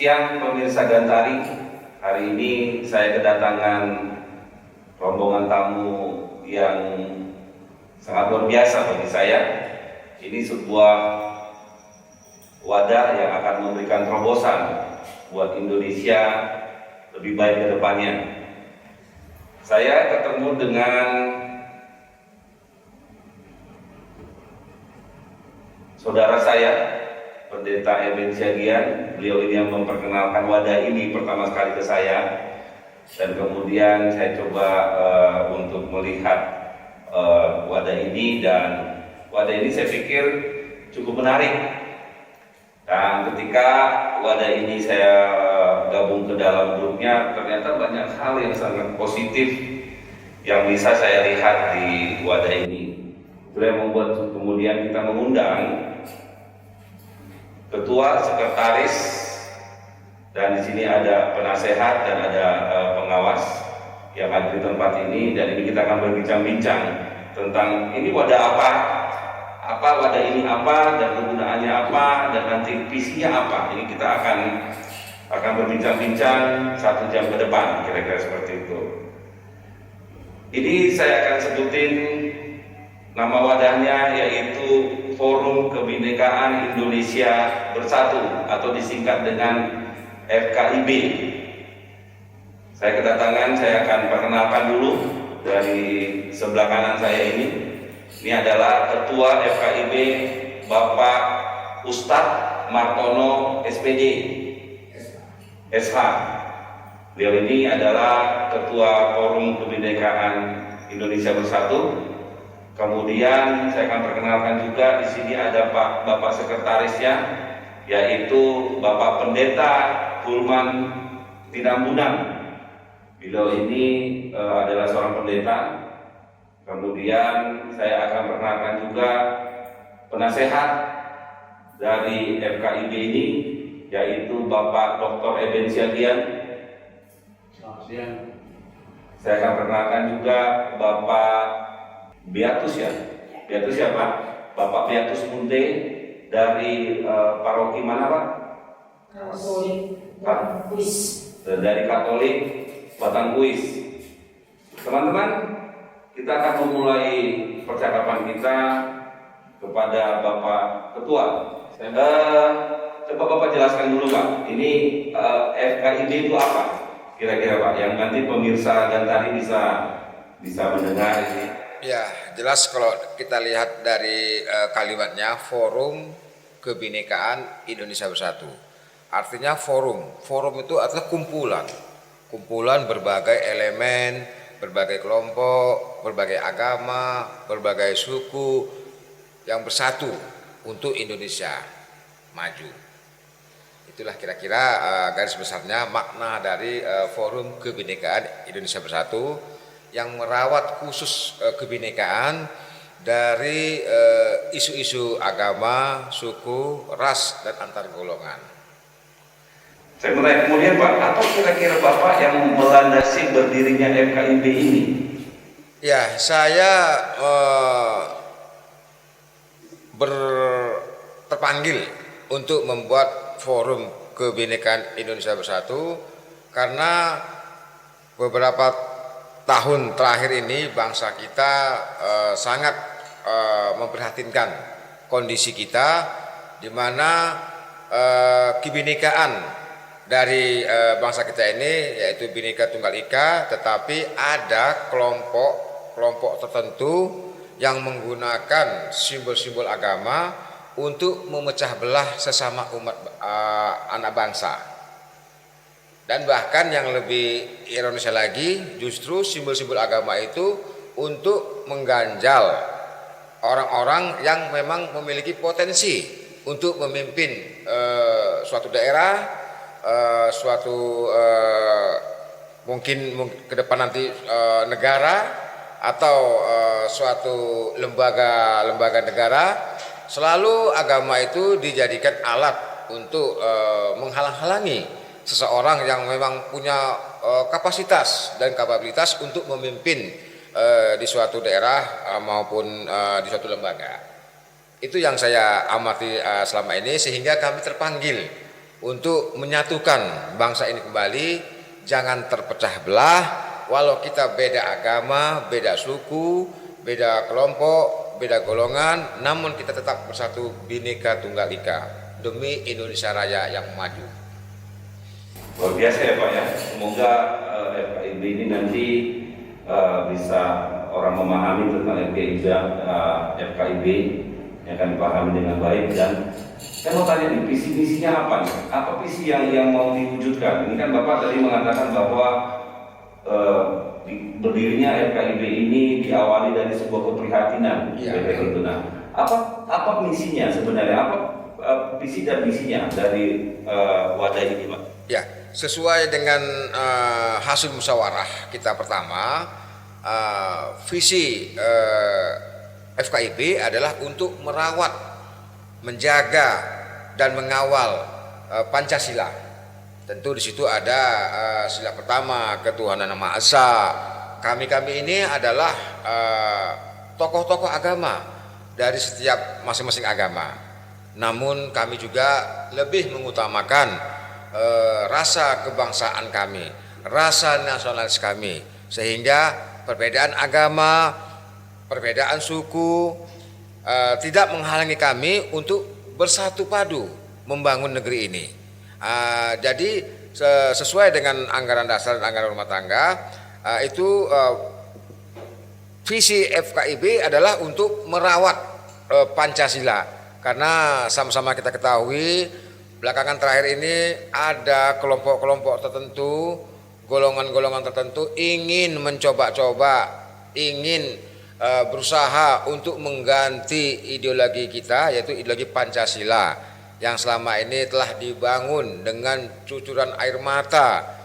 Siang pemirsa Gantari, hari ini saya kedatangan rombongan tamu yang sangat luar biasa bagi saya. Ini sebuah wadah yang akan memberikan terobosan buat Indonesia lebih baik ke depannya. Saya ketemu dengan saudara saya, Pendeta Eben Siagian. Beliau ini yang memperkenalkan wadah ini pertama sekali ke saya, dan kemudian saya coba untuk melihat wadah ini, dan wadah ini saya pikir cukup menarik. Dan ketika wadah ini saya gabung ke dalam grupnya, ternyata banyak hal yang sangat positif yang bisa saya lihat di wadah ini. Itu yang membuat kemudian kita mengundang ketua, sekretaris, dan di sini ada penasehat dan ada pengawas yang ada di tempat ini. Dan ini kita akan berbincang-bincang tentang ini wadah apa wadah ini apa, dan kegunaannya apa, dan nanti visinya apa. Ini kita akan berbincang-bincang 1 jam ke depan, kira-kira seperti itu. Ini saya akan sebutin nama wadahnya, yaitu Forum Kebinekaan Indonesia Bersatu atau disingkat dengan FKIB. Saya kedatangan, saya akan perkenalkan dulu dari sebelah kanan saya ini. Ini adalah Ketua FKIB, Bapak Ustadz Martono SPD SH. Beliau ini adalah Ketua Forum Kebinekaan Indonesia Bersatu. Kemudian saya akan perkenalkan juga di sini ada Bapak Sekretarisnya, yaitu Bapak Pendeta Hulman Tinambunan. Beliau ini adalah seorang pendeta. Kemudian saya akan perkenalkan juga penasehat dari FKIB ini, yaitu Bapak Dr. Eben Siagian. Selamat siang. Saya akan perkenalkan juga Bapak Beatus Pak? Bapak Beatus Munte dari paroki mana Pak? Katolik Batangkuis. Dari Katolik Batangkuis. Teman-teman, kita akan memulai percakapan kita kepada Bapak Ketua. Coba Bapak jelaskan dulu Pak, ini FKIB itu apa? Kira-kira Pak, yang nanti pemirsa Gantari bisa mendengar ini. Ya, jelas kalau kita lihat dari kalimatnya Forum Kebinekaan Indonesia Bersatu. Artinya forum itu adalah kumpulan berbagai elemen, berbagai kelompok, berbagai agama, berbagai suku yang bersatu untuk Indonesia maju. Itulah kira-kira garis besarnya makna dari Forum Kebinekaan Indonesia Bersatu, yang merawat khusus kebinekaan dari isu-isu agama, suku, ras, dan antar golongan. Saya bertanya kemudian Pak, atau kira-kira Bapak yang melandasi berdirinya FKIB ini? Ya, saya terpanggil untuk membuat Forum Kebinekaan Indonesia Bersatu karena beberapa tahun terakhir ini bangsa kita sangat memprihatinkan kondisi kita, di mana kebinekaan dari bangsa kita ini yaitu Bhinneka Tunggal Ika, tetapi ada kelompok tertentu yang menggunakan simbol-simbol agama untuk memecah belah sesama umat anak bangsa. Dan bahkan yang lebih ironisnya lagi, justru simbol-simbol agama itu untuk mengganjal orang-orang yang memang memiliki potensi untuk memimpin suatu daerah, mungkin ke depan nanti negara atau suatu lembaga negara. Selalu agama itu dijadikan alat untuk menghalang-halangi seseorang yang memang punya kapasitas dan kapabilitas untuk memimpin di suatu daerah maupun di suatu lembaga. Itu yang saya amati selama ini, sehingga kami terpanggil untuk menyatukan bangsa ini kembali, jangan terpecah belah. Walau kita beda agama, beda suku, beda kelompok, beda golongan, namun kita tetap bersatu Bhinneka Tunggal Ika demi Indonesia Raya yang maju. Luar biasa ya Pak ya. Semoga FKIB ini nanti bisa orang memahami tentang FKIB yang akan dipahami dengan baik. Dan saya mau tanya nih, visi misinya apa nih? Apa visi yang mau diwujudkan? Ini kan Bapak tadi mengatakan bahwa berdirinya FKIB ini diawali dari sebuah keprihatinan. Ya. Itu. Nah, apa misinya sebenarnya? Apa visi dan misinya dari wadah ini, Pak? Ya, sesuai dengan hasil musyawarah kita pertama, visi FKIB adalah untuk merawat, menjaga dan mengawal Pancasila. Tentu di situ ada sila pertama, ketuhanan yang Maha Esa. Kami ini adalah tokoh-tokoh agama dari setiap masing-masing agama. Namun kami juga lebih mengutamakan rasa kebangsaan kami, rasa nasionalis kami, sehingga perbedaan agama, perbedaan suku tidak menghalangi kami untuk bersatu padu membangun negeri ini. Jadi sesuai dengan anggaran dasar dan anggaran rumah tangga, itu visi FKIB adalah untuk merawat Pancasila, karena sama-sama kita ketahui belakangan terakhir ini ada kelompok-kelompok tertentu, golongan-golongan tertentu ingin mencoba-coba, ingin berusaha untuk mengganti ideologi kita, yaitu ideologi Pancasila yang selama ini telah dibangun dengan cucuran air mata,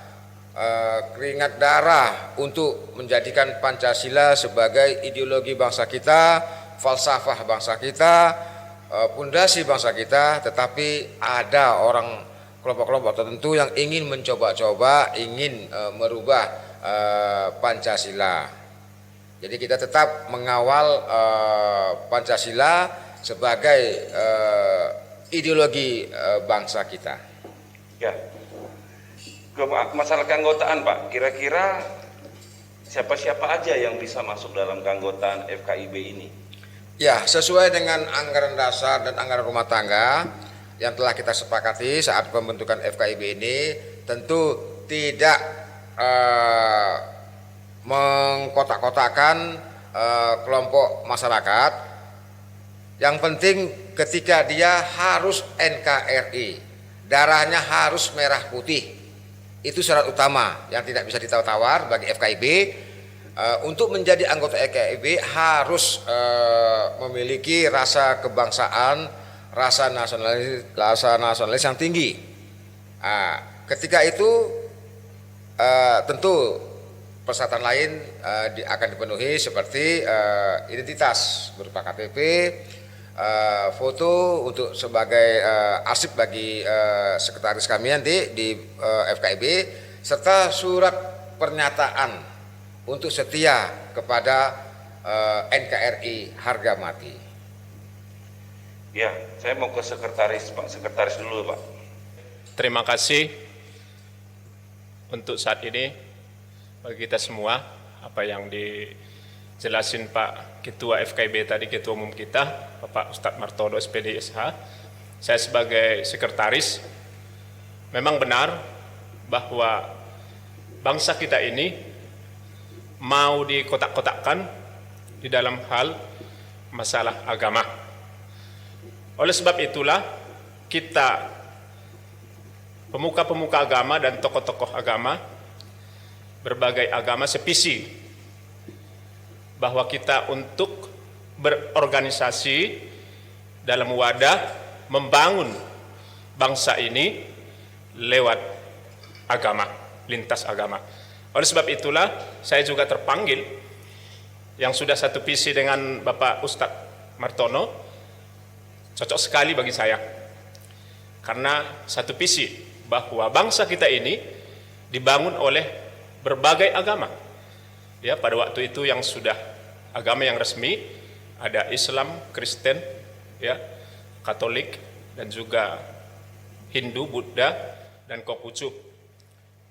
keringat darah untuk menjadikan Pancasila sebagai ideologi bangsa kita, falsafah bangsa kita, pondasi bangsa kita. Tetapi ada orang kelompok-kelompok tertentu yang ingin mencoba-coba, ingin merubah Pancasila. Jadi kita tetap mengawal Pancasila sebagai ideologi bangsa kita. Ya, ke masalah keanggotaan Pak, kira-kira siapa-siapa aja yang bisa masuk dalam keanggotaan FKIB ini? Ya, sesuai dengan anggaran dasar dan anggaran rumah tangga yang telah kita sepakati saat pembentukan FKIB ini, tentu tidak mengkotak-kotakan kelompok masyarakat. Yang penting ketika dia harus NKRI, darahnya harus merah putih. Itu syarat utama yang tidak bisa ditawar bagi FKIB. Untuk menjadi anggota FKIB harus memiliki rasa kebangsaan, rasa nasionalis yang tinggi. Ketika itu tentu persyaratan lain akan dipenuhi, seperti identitas berupa KTP, foto untuk sebagai arsip bagi sekretaris kami nanti di FKIB, serta surat pernyataan untuk setia kepada NKRI harga mati. Ya, saya mau ke sekretaris Pak, sekretaris dulu Pak. Terima kasih untuk saat ini bagi kita semua, apa yang dijelasin Pak Ketua FKIB tadi, Ketua Umum kita, Bapak Ustadz Martono SPD SH. Saya sebagai sekretaris, memang benar bahwa bangsa kita ini mau dikotak-kotakkan di dalam hal masalah agama. Oleh sebab itulah kita pemuka-pemuka agama dan tokoh-tokoh agama, berbagai agama sepisi bahwa kita untuk berorganisasi dalam wadah membangun bangsa ini lewat agama, lintas agama. Oleh sebab itulah saya juga terpanggil yang sudah satu visi dengan Bapak Ustadz Martono, cocok sekali bagi saya. Karena satu visi bahwa bangsa kita ini dibangun oleh berbagai agama. Ya, pada waktu itu yang sudah agama yang resmi ada Islam, Kristen, ya, Katolik dan juga Hindu, Buddha, dan Konghucu.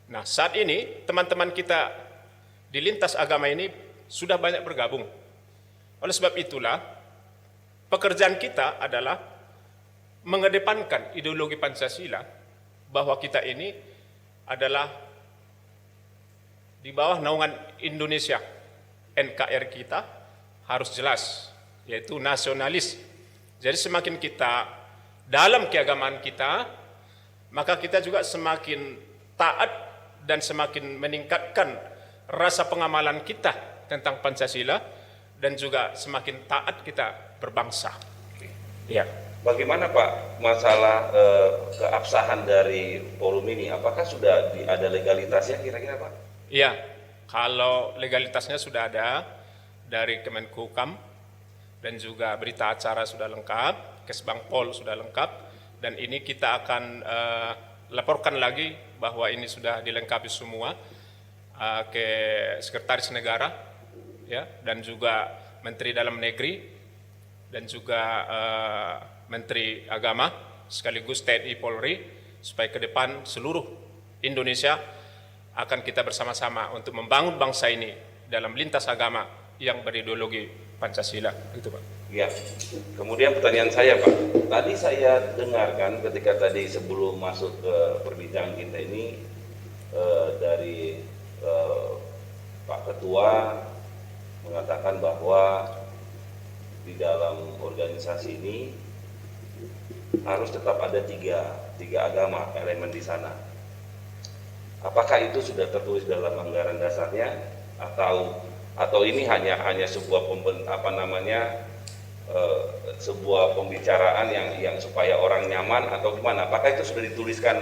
Nah, saat ini teman-teman kita di lintas agama ini sudah banyak bergabung. Oleh sebab itulah, pekerjaan kita adalah mengedepankan ideologi Pancasila, bahwa kita ini adalah di bawah naungan Indonesia. NKRI kita harus jelas, yaitu nasionalis. Jadi semakin kita dalam keagamaan kita, maka kita juga semakin taat dan semakin meningkatkan rasa pengamalan kita tentang Pancasila, dan juga semakin taat kita berbangsa. Ya. Bagaimana Pak masalah keabsahan dari forum ini? Apakah sudah ada legalitasnya kira-kira Pak? Iya, kalau legalitasnya sudah ada dari Kemenkumham, dan juga berita acara sudah lengkap, Kesbangpol sudah lengkap, dan ini kita akan laporkan lagi bahwa ini sudah dilengkapi semua ke Sekretaris Negara, ya, dan juga Menteri Dalam Negeri, dan juga Menteri Agama, sekaligus TNI Polri, supaya ke depan seluruh Indonesia akan kita bersama-sama untuk membangun bangsa ini dalam lintas agama yang berideologi Pancasila. Itu Pak. Ya, kemudian pertanyaan saya Pak, tadi saya dengarkan ketika tadi sebelum masuk ke perbincangan kita ini dari Pak Ketua mengatakan bahwa di dalam organisasi ini harus tetap ada tiga agama elemen di sana. Apakah itu sudah tertulis dalam anggaran dasarnya atau ini hanya sebuah sebuah pembicaraan yang supaya orang nyaman atau gimana? Apakah itu sudah dituliskan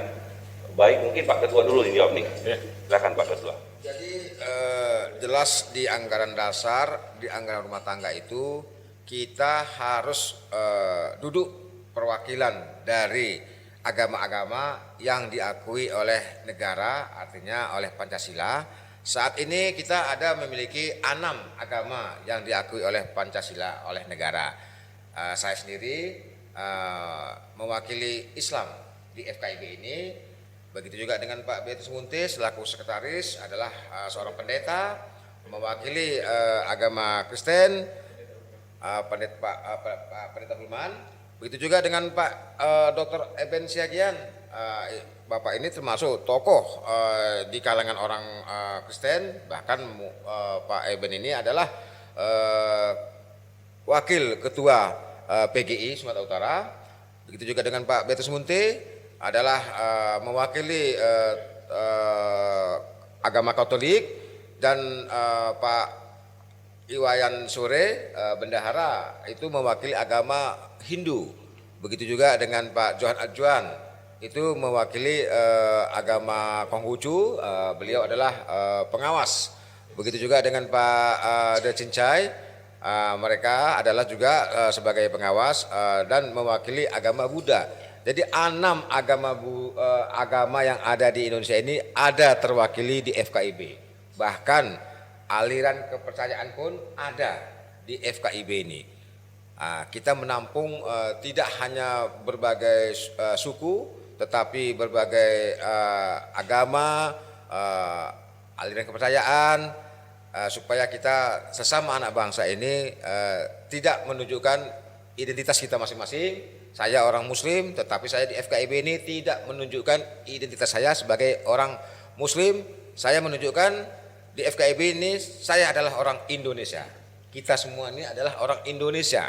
baik? Mungkin Pak Ketua dulu yang jawab nih. Ya. Silakan Pak Ketua. Jadi jelas di anggaran dasar, di anggaran rumah tangga itu kita harus duduk perwakilan dari agama-agama yang diakui oleh negara, artinya oleh Pancasila. Saat ini kita ada memiliki 6 agama yang diakui oleh Pancasila oleh negara. Saya sendiri mewakili Islam di FKIB ini. Begitu juga dengan Pak Beatus Munte selaku sekretaris adalah seorang pendeta mewakili agama Kristen, Pendeta Bulman. Begitu juga dengan Pak Dr. Eben Siagian. Bapak ini termasuk tokoh di kalangan orang Kristen, bahkan Pak Eben ini adalah wakil ketua PGI Sumatera Utara. Begitu juga dengan Pak Beatus Munte adalah mewakili agama Katolik, dan Pak Iwayan Sore bendahara itu mewakili agama Hindu. Begitu juga dengan Pak Johan Adjuan itu mewakili agama Konghucu, beliau adalah pengawas. Begitu juga dengan Pak De Cincai, mereka adalah juga sebagai pengawas dan mewakili agama Buddha. Jadi 6 agama yang ada di Indonesia ini ada terwakili di FKIB. Bahkan aliran kepercayaan pun ada di FKIB ini. Kita menampung tidak hanya berbagai suku, tetapi berbagai agama, aliran kepercayaan, supaya kita sesama anak bangsa ini tidak menunjukkan identitas kita masing-masing. Saya orang Muslim, tetapi saya di FKIB ini tidak menunjukkan identitas saya sebagai orang Muslim. Saya menunjukkan di FKIB ini saya adalah orang Indonesia. Kita semua ini adalah orang Indonesia.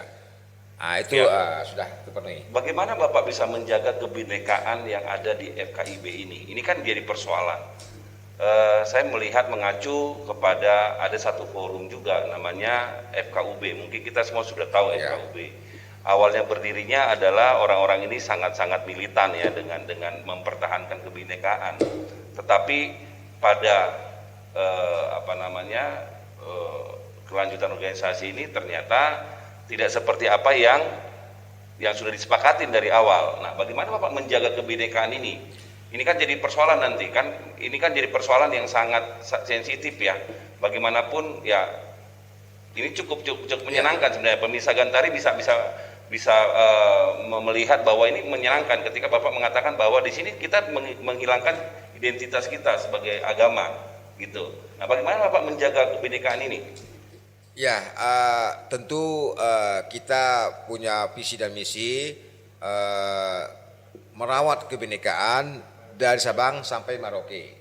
Itu sudah terpenuhi. Bagaimana Bapak bisa menjaga kebinekaan yang ada di FKIB ini? Ini kan jadi persoalan. Saya melihat mengacu kepada ada satu forum juga namanya FKUB. Mungkin kita semua sudah tahu FKUB. Awalnya berdirinya adalah orang-orang ini sangat-sangat militan ya dengan mempertahankan kebinekaan. Tetapi pada kelanjutan organisasi ini ternyata tidak seperti apa yang sudah disepakatin dari awal. Nah, bagaimana Bapak menjaga kebinekaan ini? Ini kan jadi persoalan nanti kan. Ini kan jadi persoalan yang sangat sensitif ya. Bagaimanapun ya ini cukup menyenangkan sebenarnya. Pemirsa Gantari bisa bisa melihat bahwa ini menyenangkan ketika Bapak mengatakan bahwa di sini kita menghilangkan identitas kita sebagai agama gitu. Nah, bagaimana Bapak menjaga kebinekaan ini? Ya, tentu kita punya visi dan misi merawat kebinekaan dari Sabang sampai Merauke.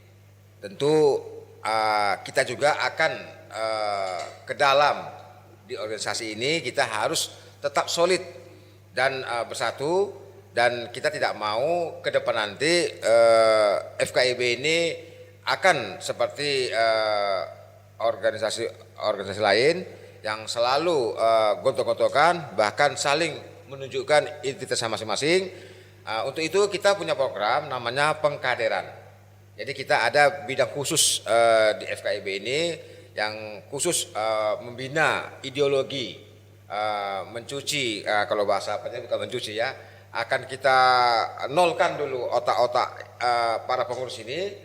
Tentu kita juga akan ke dalam di organisasi ini, kita harus tetap solid dan bersatu, dan kita tidak mau ke depan nanti FKIB ini akan seperti organisasi lain yang selalu gontok-gontokan, bahkan saling menunjukkan identitas masing-masing. Untuk itu kita punya program namanya pengkaderan. Jadi kita ada bidang khusus di FKIB ini yang khusus membina ideologi, mencuci, kalau bahasa apanya bukan mencuci ya, akan kita nolkan dulu otak-otak para pengurus ini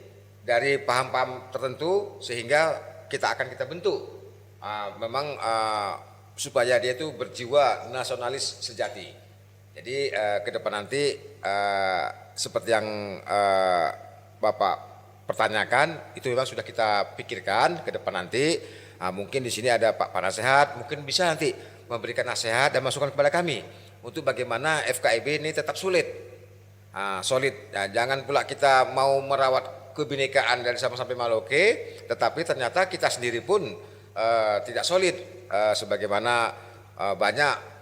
dari paham-paham tertentu, sehingga kita bentuk memang supaya dia itu berjiwa nasionalis sejati. Jadi ke depan nanti seperti yang Bapak pertanyakan, itu memang sudah kita pikirkan ke depan nanti. Mungkin di sini ada Pak Penasehat, mungkin bisa nanti memberikan nasihat dan masukan kepada kami untuk bagaimana FKIB ini tetap solid. Nah, jangan pula kita mau merawat kebinekaan dari Sabang sampai Merauke, tetapi ternyata kita sendiri pun tidak solid, sebagaimana banyak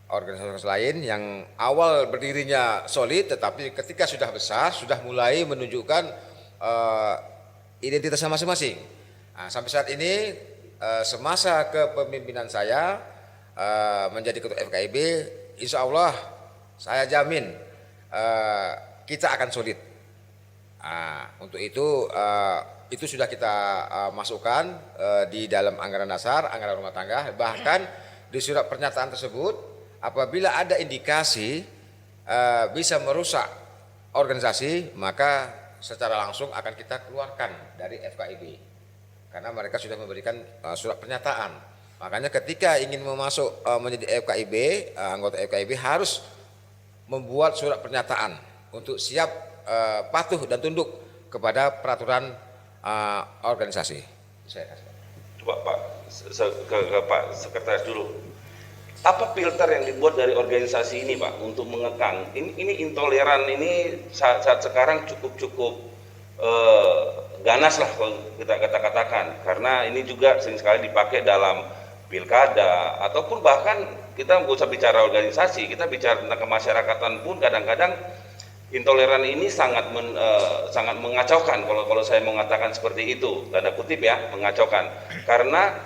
organisasi lain yang awal berdirinya solid, tetapi ketika sudah besar sudah mulai menunjukkan identitasnya masing-masing. Sampai saat ini semasa kepemimpinan saya menjadi ketua FKIB, insya Allah saya jamin kita akan solid. Untuk itu sudah kita masukkan di dalam anggaran dasar, anggaran rumah tangga, bahkan di surat pernyataan tersebut apabila ada indikasi bisa merusak organisasi, maka secara langsung akan kita keluarkan dari FKIB, karena mereka sudah memberikan surat pernyataan. Makanya ketika ingin memasuk menjadi FKIB, anggota FKIB harus membuat surat pernyataan untuk siap patuh dan tunduk kepada peraturan organisasi. Coba Pak, ke Pak Sekretaris dulu. Apa filter yang dibuat dari organisasi ini Pak untuk mengekang? Ini intoleran ini saat sekarang cukup ganas lah kalau kita katakan, karena ini juga sering sekali dipakai dalam pilkada, ataupun bahkan kita nggak usah bicara organisasi, kita bicara tentang kemasyarakatan pun kadang-kadang intoleran ini sangat mengacaukan, kalau saya mengatakan seperti itu, tanda kutip ya, mengacaukan, karena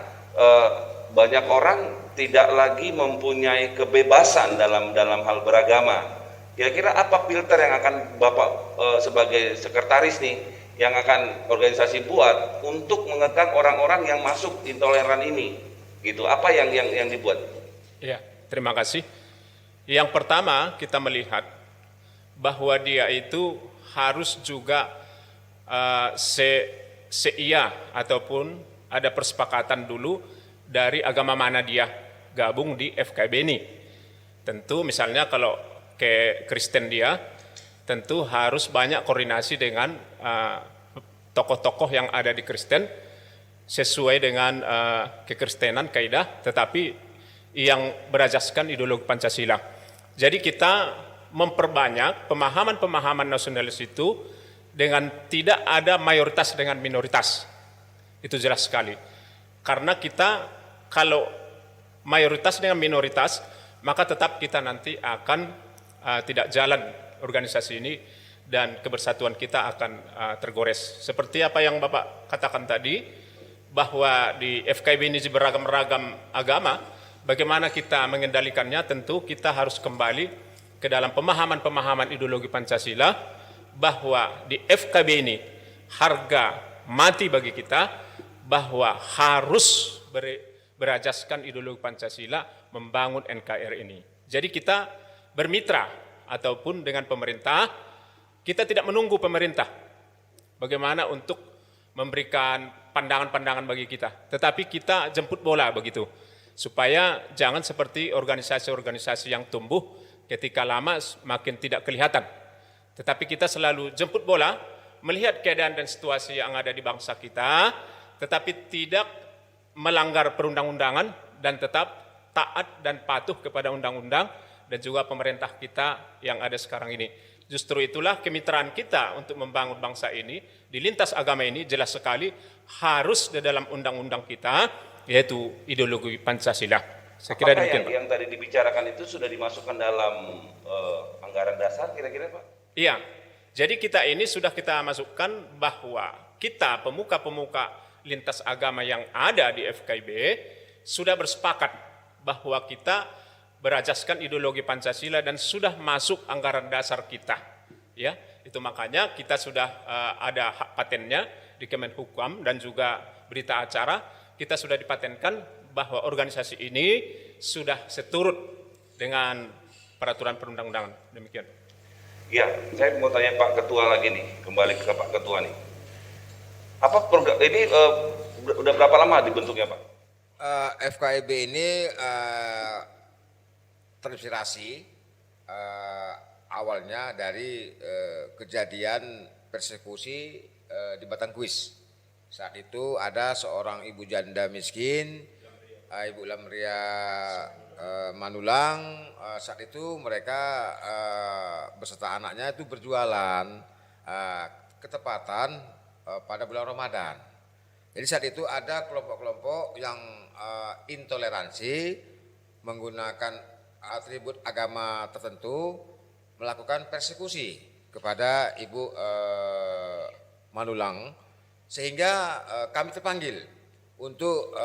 banyak orang tidak lagi mempunyai kebebasan dalam hal beragama. Kira-kira apa filter yang akan Bapak sebagai sekretaris nih yang akan organisasi buat untuk mengekang orang-orang yang masuk intoleran ini? Gitu. Apa yang dibuat? Ya, terima kasih. Yang pertama, kita melihat bahwa dia itu harus juga seia ataupun ada persepakatan dulu dari agama mana dia gabung di FKIB ini. Tentu misalnya kalau ke Kristen dia, tentu harus banyak koordinasi dengan tokoh-tokoh yang ada di Kristen sesuai dengan kekristenan kaidah, tetapi yang berasaskan ideologi Pancasila. Jadi kita memperbanyak pemahaman-pemahaman nasionalis itu dengan tidak ada mayoritas dengan minoritas. Itu jelas sekali. Karena kita kalau mayoritas dengan minoritas, maka tetap kita nanti akan tidak jalan organisasi ini dan kebersatuan kita akan tergores. Seperti apa yang Bapak katakan tadi, bahwa di FKIB ini beragam-ragam agama, bagaimana kita mengendalikannya, tentu kita harus kembali ke dalam pemahaman-pemahaman ideologi Pancasila, bahwa di FKIB ini harga mati bagi kita, bahwa harus berajaskan ideologi Pancasila membangun NKRI ini. Jadi kita bermitra ataupun dengan pemerintah, kita tidak menunggu pemerintah bagaimana untuk memberikan pandangan-pandangan bagi kita, tetapi kita jemput bola begitu. supaya jangan seperti organisasi-organisasi yang tumbuh ketika lama makin tidak kelihatan. Tetapi kita selalu jemput bola, melihat keadaan dan situasi yang ada di bangsa kita, tetapi tidak melanggar perundang-undangan dan tetap taat dan patuh kepada undang-undang dan juga pemerintah kita yang ada sekarang ini. Justru itulah kemitraan kita untuk membangun bangsa ini di lintas agama ini jelas sekali harus di dalam undang-undang kita, yaitu ideologi Pancasila. Saya kira Apakah demikian, Pak. yang tadi dibicarakan itu sudah dimasukkan dalam anggaran dasar kira-kira, Pak? Iya, jadi kita ini sudah kita masukkan bahwa kita pemuka-pemuka lintas agama yang ada di FKIB sudah bersepakat bahwa kita berajaskan ideologi Pancasila dan sudah masuk anggaran dasar kita. Ya, itu makanya kita sudah ada hak patennya di Kemenhukam dan juga berita acara kita sudah dipatenkan bahwa organisasi ini sudah seturut dengan peraturan perundang-undangan. Demikian. Ya, saya mau tanya Pak Ketua lagi nih, kembali ke Pak Ketua nih. Apa program ini udah berapa lama dibentuknya, Pak? FKIB ini terinspirasi awalnya dari kejadian persekusi di Batangkuis. Saat itu ada seorang ibu janda miskin, Ibu Lamria Manulang. Saat itu mereka beserta anaknya itu berjualan ketepatan pada bulan Ramadan. Jadi saat itu ada kelompok-kelompok yang intoleransi menggunakan atribut agama tertentu melakukan persekusi kepada Ibu Manulang, sehingga kami terpanggil untuk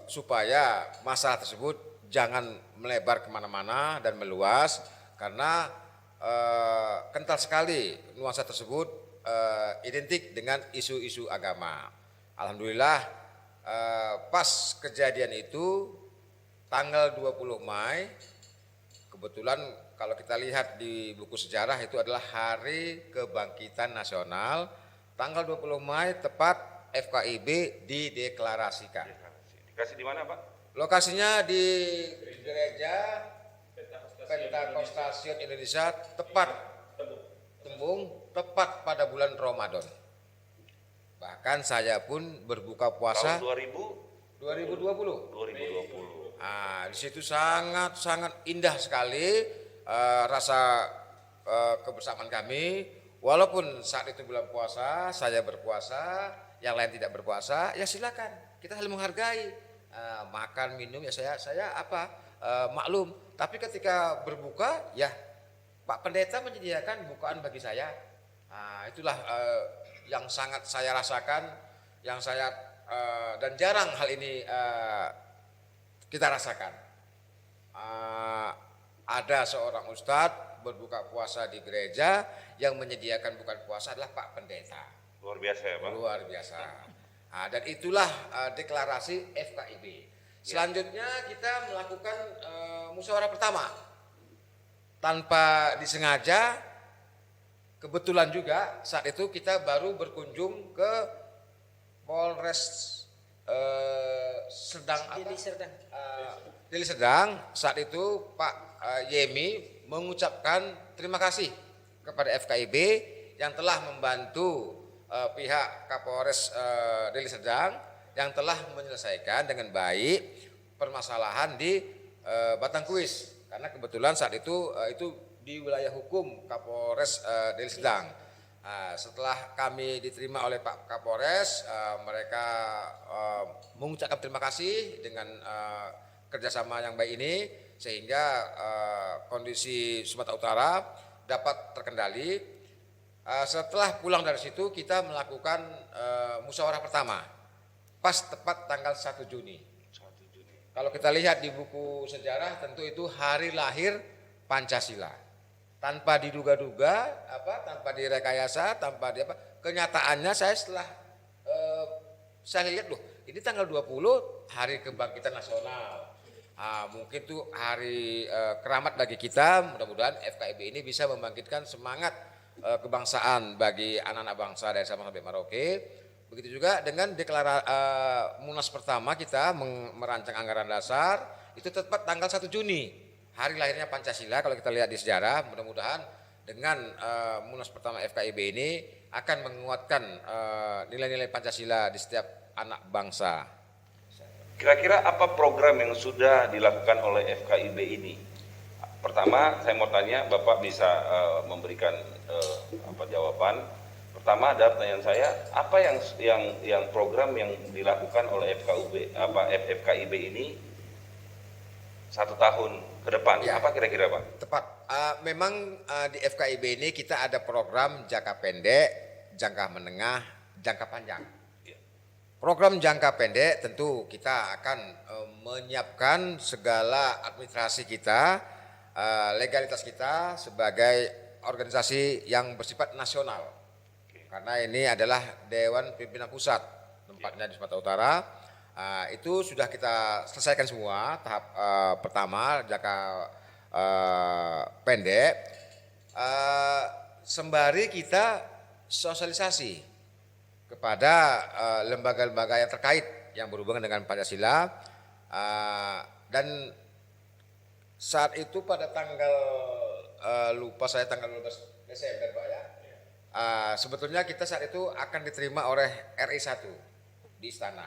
supaya masalah tersebut jangan melebar kemana-mana dan meluas, karena kental sekali nuansa tersebut identik dengan isu-isu agama. Alhamdulillah pas kejadian itu tanggal 20 Mei, kebetulan kalau kita lihat di buku sejarah itu adalah Hari Kebangkitan Nasional. Tanggal 20 Mei tepat FKIB dideklarasikan. Dikasih di mana, Pak? Lokasinya di Gereja Pentakostasian Indonesia, tepat Tembung, tepat pada bulan Ramadan. Bahkan saya pun berbuka puasa Tahun 2020. 2020. Nah, di situ sangat indah sekali rasa kebersamaan kami. Walaupun saat itu bulan puasa, saya berpuasa, yang lain tidak berpuasa, ya silakan, kita saling menghargai. Makan minum ya saya maklum. Tapi ketika berbuka, ya Pak Pendeta menyediakan bukaan bagi saya. Itulah yang sangat saya rasakan, yang saya dan jarang hal ini kita rasakan. Ada seorang ustadz berbuka puasa di gereja, yang menyediakan bukan puasa adalah Pak Pendeta. Luar biasa ya, Pak? Luar biasa. Dan itulah deklarasi FKIB. Selanjutnya kita melakukan musyawarah pertama. Tanpa disengaja, kebetulan juga saat itu kita baru berkunjung ke Polres Deli Serdang. Saat itu Pak Yemi mengucapkan terima kasih kepada FKIB yang telah membantu pihak Kapolres Deli Serdang yang telah menyelesaikan dengan baik permasalahan di Batangkuis, karena kebetulan saat itu di wilayah hukum Kapolres Deli Serdang. Setelah kami diterima oleh Pak Kapolres, mereka mengucapkan terima kasih dengan kerjasama yang baik ini, sehingga kondisi Sumatera Utara dapat terkendali. Setelah pulang dari situ kita melakukan musyawarah pertama, pas tepat tanggal 1 Juni. Kalau kita lihat di buku sejarah, tentu itu hari lahir Pancasila. Tanpa diduga-duga, tanpa direkayasa, tanpa kenyataannya saya setelah saya lihat loh, ini tanggal 20 Hari Kebangkitan Nasional. Mungkin itu hari keramat bagi kita. Mudah-mudahan FKIB ini bisa membangkitkan semangat kebangsaan bagi anak-anak bangsa dari Sabang sampai Merauke. Begitu juga dengan Munas pertama kita merancang anggaran dasar itu tepat tanggal 1 Juni, hari lahirnya Pancasila. Kalau kita lihat di sejarah, mudah-mudahan dengan Munas pertama FKIB ini akan menguatkan nilai-nilai Pancasila di setiap anak bangsa. Kira-kira apa program yang sudah dilakukan oleh FKIB ini? Pertama, saya mau tanya, Bapak bisa memberikan jawaban. Pertama ada pertanyaan saya, apa yang program yang dilakukan oleh FKIB ini 1 tahun ke depan? Ya, apa kira-kira, Pak? Tepat. Memang di FKIB ini kita ada program jangka pendek, jangka menengah, jangka panjang. Program jangka pendek tentu kita akan menyiapkan segala administrasi kita, legalitas kita sebagai organisasi yang bersifat nasional. Karena ini adalah Dewan Pimpinan Pusat, tempatnya di Sumatera Utara. Itu sudah kita selesaikan semua tahap pertama jangka pendek. Sembari kita sosialisasi kepada lembaga-lembaga yang terkait yang berhubungan dengan Pancasila, dan saat itu pada tanggal lupa saya tanggal 12 Desember Pak ya. Sebetulnya kita saat itu akan diterima oleh RI 1 di istana.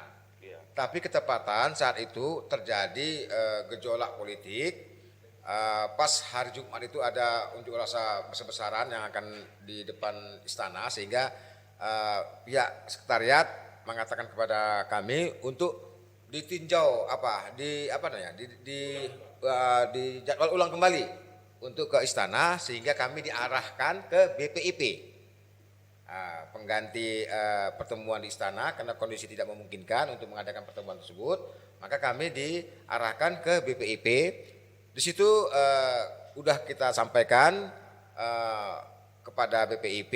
Tapi ketepatan saat itu terjadi gejolak politik. Pas hari Jumat itu ada unjuk rasa besar-besaran yang akan di depan istana, sehingga pihak sekretariat mengatakan kepada kami untuk ditinjau di jadwal ulang kembali untuk ke istana, sehingga kami diarahkan ke BPIP. Pengganti pertemuan di istana karena kondisi tidak memungkinkan untuk mengadakan pertemuan tersebut, maka kami diarahkan ke BPIP. Di situ udah kita sampaikan kepada BPIP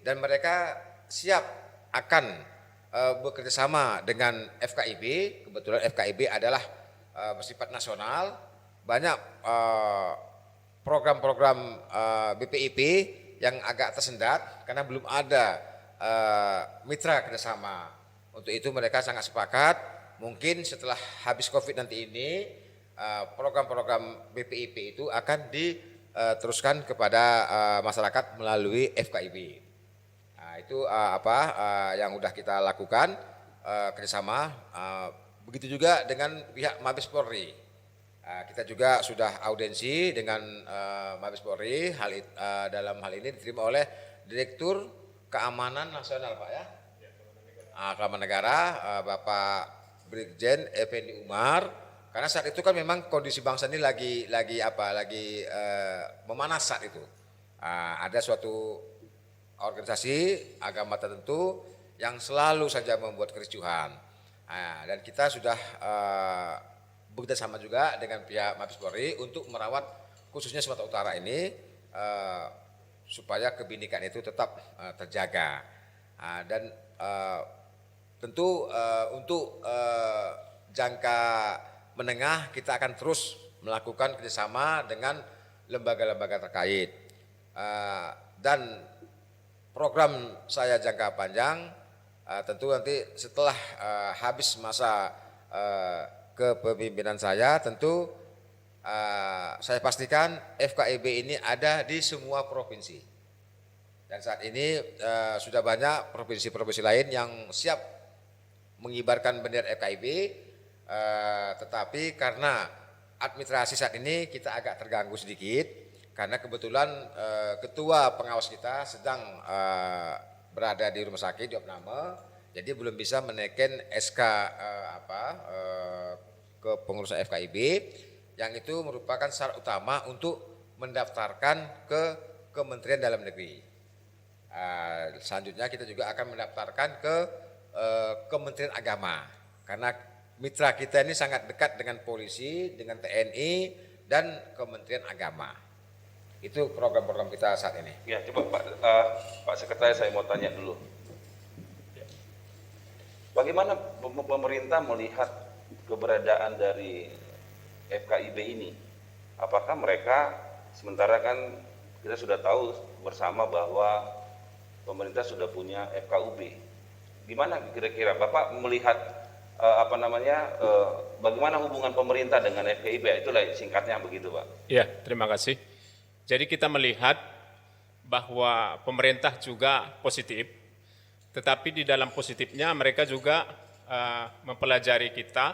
dan mereka siap akan bekerjasama dengan FKIB. Kebetulan FKIB adalah bersifat nasional, banyak program-program BPIP yang agak tersendat karena belum ada mitra kerjasama. Untuk itu mereka sangat sepakat, mungkin setelah habis COVID nanti ini program-program BPIP itu akan diteruskan kepada masyarakat melalui FKIB. Itu yang sudah kita lakukan kerjasama. Begitu juga dengan pihak Mabes Polri. Kita juga sudah audiensi dengan Mabes Polri. Dalam hal ini diterima oleh Direktur Keamanan Nasional Pak ya, Keamanan Negara, Bapak Brigjen Effendi Umar. Karena saat itu kan memang kondisi bangsa ini lagi memanas saat itu. Ada suatu organisasi agama tertentu yang selalu saja membuat kericuhan. Dan kita sudah bekerjasama juga dengan pihak Mabes Polri untuk merawat khususnya Sumatera Utara ini supaya kebinekaan itu tetap terjaga. Dan tentu untuk jangka menengah kita akan terus melakukan kerjasama dengan lembaga-lembaga terkait. Dan program saya jangka panjang tentu nanti setelah habis masa kepemimpinan saya, tentu saya pastikan FKIB ini ada di semua provinsi. Dan saat ini sudah banyak provinsi-provinsi lain yang siap mengibarkan bendera FKIB, tetapi karena administrasi saat ini kita agak terganggu sedikit, karena kebetulan ketua pengawas kita sedang berada di rumah sakit di opname, jadi belum bisa menaikkan SK ke pengurusan FKIB, yang itu merupakan syarat utama untuk mendaftarkan ke Kementerian Dalam Negeri. Selanjutnya kita juga akan mendaftarkan ke Kementerian Agama, karena mitra kita ini sangat dekat dengan polisi, dengan TNI, dan Kementerian Agama. Itu program-program kita saat ini. Ya, coba Pak Sekretaris, saya mau tanya dulu. Bagaimana pemerintah melihat keberadaan dari FKIB ini? Apakah mereka, sementara kan kita sudah tahu bersama bahwa pemerintah sudah punya FKUB Gimana kira-kira Bapak melihat bagaimana hubungan pemerintah dengan FKIB? Itulah singkatnya begitu, Pak. Ya, terima kasih. Jadi kita melihat bahwa pemerintah juga positif, tetapi di dalam positifnya mereka juga mempelajari kita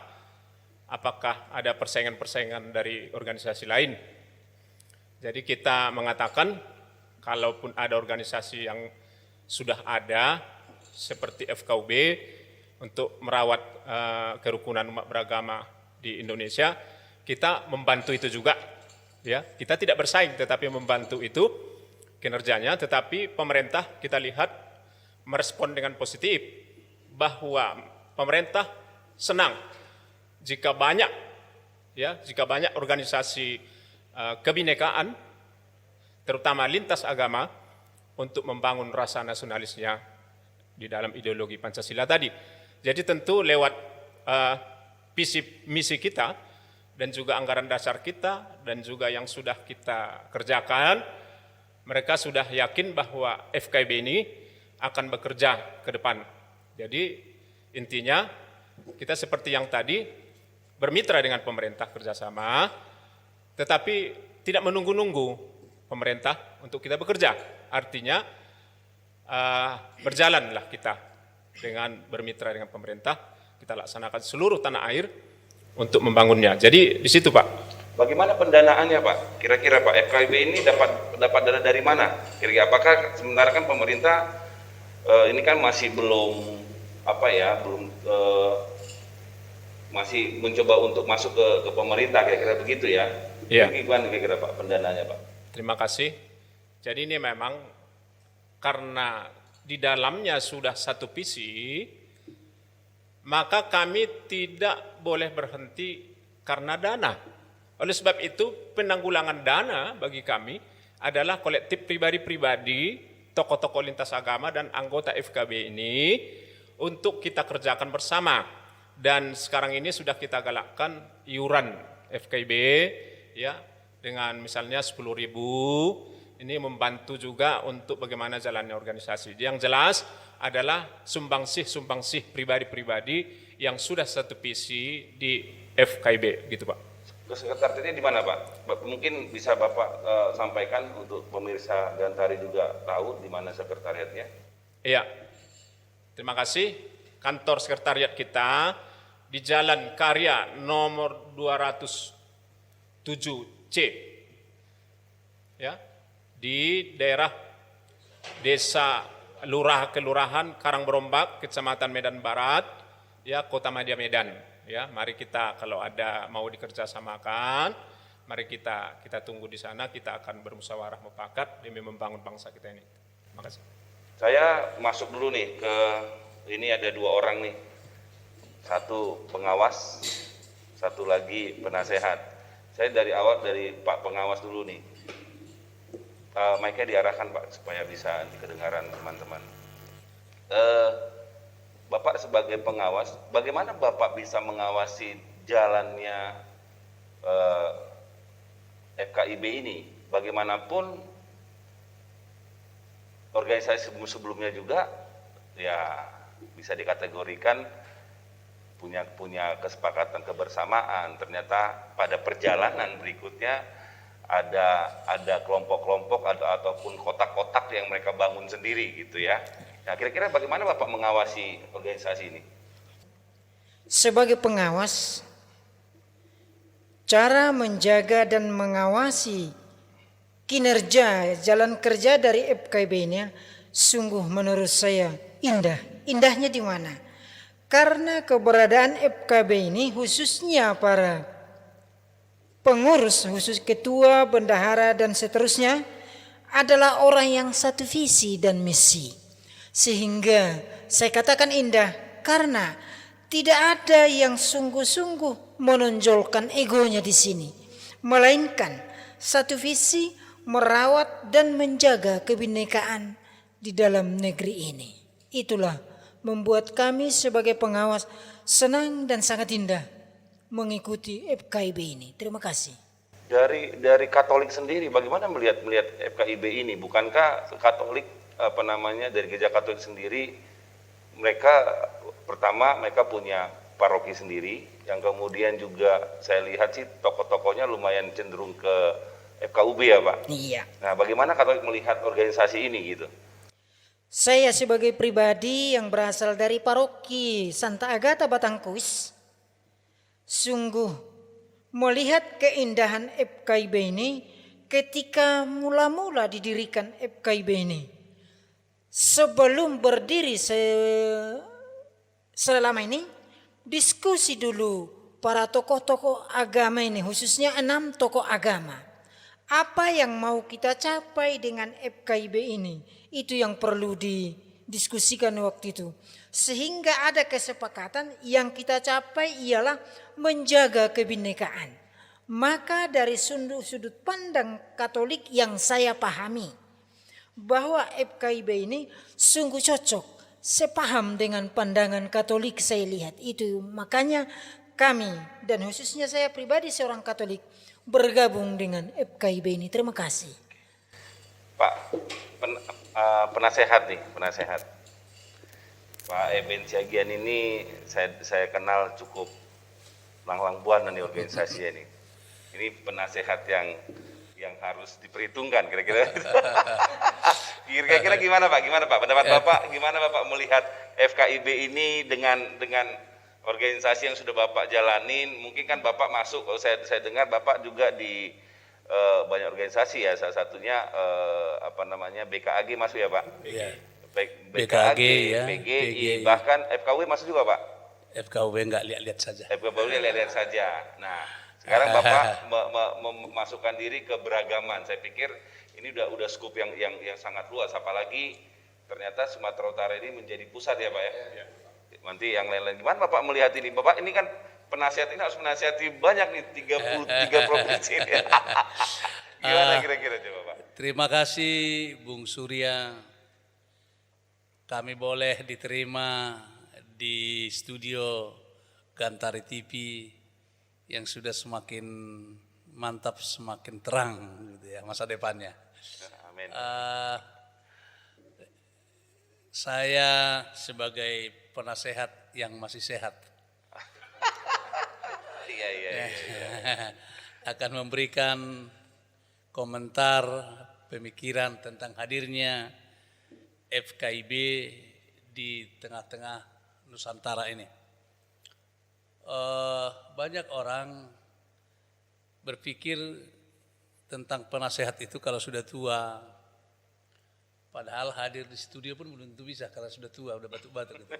apakah ada persaingan-persaingan dari organisasi lain. Jadi kita mengatakan kalaupun ada organisasi yang sudah ada seperti FKUB untuk merawat kerukunan umat beragama di Indonesia, kita membantu itu juga. Ya, kita tidak bersaing tetapi membantu itu kinerjanya, tetapi pemerintah kita lihat merespon dengan positif bahwa pemerintah senang jika banyak organisasi kebinekaan terutama lintas agama untuk membangun rasa nasionalisnya di dalam ideologi Pancasila tadi. Jadi tentu lewat visi misi kita dan juga anggaran dasar kita dan juga yang sudah kita kerjakan, mereka sudah yakin bahwa FKIB ini akan bekerja ke depan. Jadi intinya kita seperti yang tadi bermitra dengan pemerintah kerjasama, tetapi tidak menunggu-nunggu pemerintah untuk kita bekerja. Artinya berjalanlah kita dengan bermitra dengan pemerintah, kita laksanakan seluruh tanah air untuk membangunnya. Jadi di situ, Pak. Bagaimana pendanaannya, Pak? Kira-kira Pak, FKIB ini dapat dana dari mana? Kira-kira apakah sementara kan pemerintah ini kan masih belum masih mencoba untuk masuk ke pemerintah, kira-kira begitu ya? Iya. Gimana kira-kira Pak pendanaannya, Pak? Terima kasih. Jadi ini memang karena di dalamnya sudah satu visi, maka kami tidak boleh berhenti karena dana. Oleh sebab itu penanggulangan dana bagi kami adalah kolektif pribadi-pribadi, tokoh-tokoh lintas agama dan anggota FKB ini untuk kita kerjakan bersama. Dan sekarang ini sudah kita galakkan iuran FKB ya dengan misalnya 10.000, ini membantu juga untuk bagaimana jalannya organisasi. Yang jelas adalah sumbang-sih pribadi-pribadi yang sudah satu visi di FKIB gitu, Pak. Sekretariatnya di mana, Pak? Mungkin bisa Bapak sampaikan untuk pemirsa Gantari juga tahu di mana sekretariatnya. Iya. Terima kasih. Kantor sekretariat kita di Jalan Karya nomor 207C. Ya. Di daerah Desa Kelurahan Karangberombak, Kecamatan Medan Barat, ya Kota Madya Medan. Ya, mari kita kalau ada mau dikerjasamakan, mari kita tunggu di sana, kita akan bermusyawarah mufakat demi membangun bangsa kita ini. Terima kasih. Saya masuk dulu nih ini ada 2 orang nih. Satu pengawas, satu lagi penasehat. Saya dari Pak pengawas dulu nih. Mic-nya diarahkan Pak supaya bisa kedengaran teman-teman. Bapak sebagai pengawas, bagaimana Bapak bisa mengawasi jalannya FKIB ini? Bagaimanapun organisasi sebelumnya juga ya bisa dikategorikan punya kesepakatan kebersamaan. Ternyata pada perjalanan berikutnya ada kelompok-kelompok ataupun kotak-kotak yang mereka bangun sendiri gitu ya. Nah, kira-kira bagaimana Bapak mengawasi organisasi ini? Sebagai pengawas, cara menjaga dan mengawasi kinerja jalan kerja dari FKIB ini sungguh menurut saya indah. Indahnya di mana? Karena keberadaan FKIB ini khususnya para pengurus, khusus ketua, bendahara dan seterusnya adalah orang yang satu visi dan misi. Sehingga saya katakan indah karena tidak ada yang sungguh-sungguh menonjolkan egonya di sini, melainkan satu visi merawat dan menjaga kebinekaan di dalam negeri ini. Itulah membuat kami sebagai pengawas senang dan sangat indah mengikuti FKIB ini. Terima kasih. Dari Katolik sendiri bagaimana melihat FKIB ini? Bukankah Katolik dari Gereja Katolik sendiri mereka punya paroki sendiri, yang kemudian juga saya lihat sih tokoh-tokohnya lumayan cenderung ke FKUB ya Pak. Iya. Nah bagaimana Katolik melihat organisasi ini gitu? Saya sebagai pribadi yang berasal dari paroki Santa Agata Batangkuis, sungguh melihat keindahan FKIB ini ketika mula-mula didirikan FKIB ini. Sebelum berdiri selama ini, diskusi dulu para tokoh-tokoh agama ini, khususnya 6 tokoh agama. Apa yang mau kita capai dengan FKIB ini? Itu yang perlu didiskusikan waktu itu. Sehingga ada kesepakatan yang kita capai ialah menjaga kebinekaan. Maka dari sudut pandang Katolik yang saya pahami, bahwa FKIB ini sungguh cocok, sepaham dengan pandangan Katolik saya lihat itu. Makanya kami dan khususnya saya pribadi seorang Katolik bergabung dengan FKIB ini. Terima kasih. Pak, penasehat. Pak Eben Siagian ini saya kenal cukup lang-lang buana nih organisasi ini. Ini penasehat yang harus diperhitungkan kira-kira. Kira-kira gimana Pak? Pendapat Bapak gimana Bapak melihat FKIB ini dengan organisasi yang sudah Bapak jalanin? Mungkin kan Bapak masuk, kalau saya dengar Bapak juga di banyak organisasi ya, salah satunya BKAG masuk ya Pak? Iya. BKAG, ya, PGI, bahkan FKW masuk juga Pak? FKW enggak lihat-lihat saja. FKW lihat-lihat saja. Nah, sekarang Bapak memasukkan diri ke beragaman. Saya pikir ini udah skup yang sangat luas, apalagi ternyata Sumatera Utara ini menjadi pusat ya Pak ya. Nanti yang lain-lain gimana Bapak melihat ini? Bapak ini kan penasihat ini harus menasihati banyak nih 33 provinsi ini. Gimana kira-kira coba Pak? Terima kasih Bung Surya. Kami boleh diterima di studio Gantari TV yang sudah semakin mantap, semakin terang gitu ya masa depannya. Amin. Saya sebagai penasehat yang masih sehat Iya. akan memberikan komentar pemikiran tentang hadirnya FKIB di tengah-tengah Nusantara ini. Banyak orang berpikir tentang penasehat itu kalau sudah tua, padahal hadir di studio pun belum tentu bisa karena sudah tua, udah batuk-batuk gitu.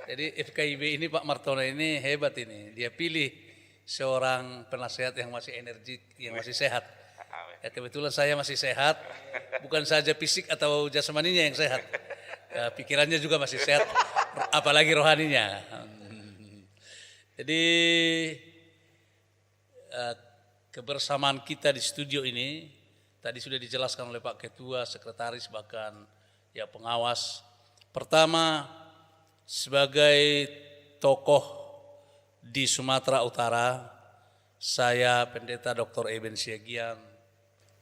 Jadi FKIB ini Pak Martono ini hebat ini, dia pilih seorang penasehat yang masih energik, yang masih sehat. Ya, kebetulan saya masih sehat, bukan saja fisik atau jasmaninya yang sehat, pikirannya juga masih sehat, apalagi rohaninya. Jadi kebersamaan kita di studio ini tadi sudah dijelaskan oleh Pak Ketua, Sekretaris, bahkan ya pengawas. Pertama, sebagai tokoh di Sumatera Utara, saya Pendeta Dr. Eben Siagian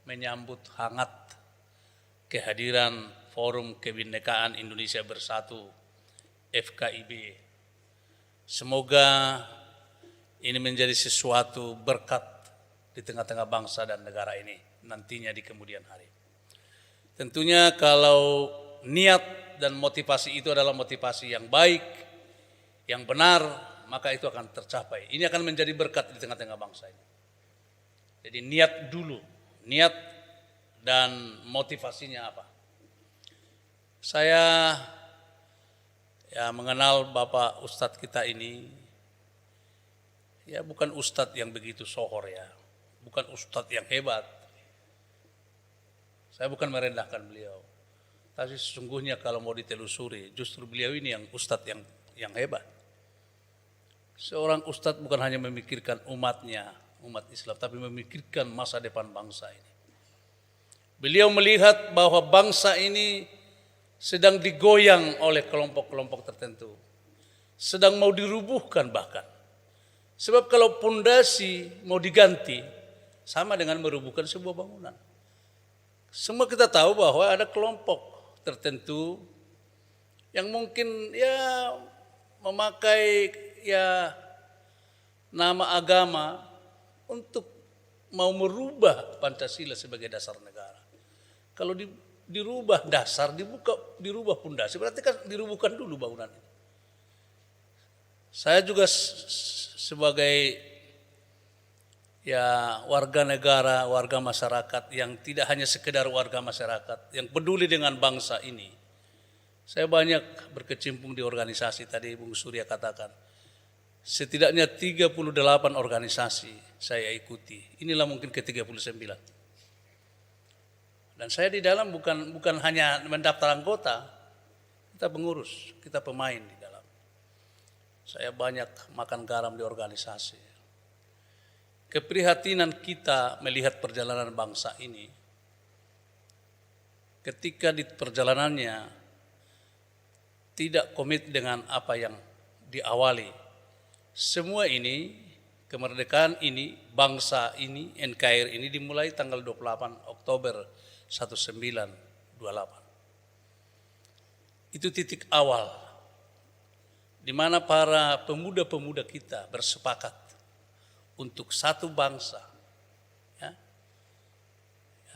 menyambut hangat kehadiran Forum Kebinekaan Indonesia Bersatu FKIB. Semoga ini menjadi sesuatu berkat di tengah-tengah bangsa dan negara ini nantinya di kemudian hari. Tentunya kalau niat dan motivasi itu adalah motivasi yang baik, yang benar, maka itu akan tercapai. Ini akan menjadi berkat di tengah-tengah bangsa ini. Jadi niat dulu, niat dan motivasinya apa. Saya mengenal Bapak Ustadz kita ini, ya bukan Ustadz yang begitu sohor ya, bukan Ustadz yang hebat. Saya bukan merendahkan beliau, tapi sesungguhnya kalau mau ditelusuri, justru beliau ini yang Ustadz yang hebat. Seorang Ustadz bukan hanya memikirkan umatnya, umat Islam, tapi memikirkan masa depan bangsa ini. Beliau melihat bahwa bangsa ini sedang digoyang oleh kelompok-kelompok tertentu, sedang mau dirubuhkan bahkan. Sebab kalau pondasi mau diganti, sama dengan merubuhkan sebuah bangunan. Semua kita tahu bahwa ada kelompok tertentu yang mungkin ya memakai ya nama agama untuk mau merubah Pancasila sebagai dasar negara. Kalau dirubah dasar, dirubah pondasi, berarti kan dirubuhkan dulu bangunan ini. Saya juga sebagai ya warga negara, warga masyarakat yang tidak hanya sekedar warga masyarakat, yang peduli dengan bangsa ini. Saya banyak berkecimpung di organisasi, tadi Bung Surya katakan. Setidaknya 38 organisasi saya ikuti. Inilah mungkin ke-39. Dan saya di dalam bukan hanya mendaftar anggota, kita pengurus, kita pemain di dalam. Saya banyak makan garam di organisasi. Keprihatinan kita melihat perjalanan bangsa ini, ketika di perjalanannya tidak komit dengan apa yang diawali. Semua ini, kemerdekaan ini, bangsa ini, NKRI ini dimulai tanggal 28 Oktober 1928. Itu titik awal di mana para pemuda-pemuda kita bersepakat untuk satu bangsa, ya,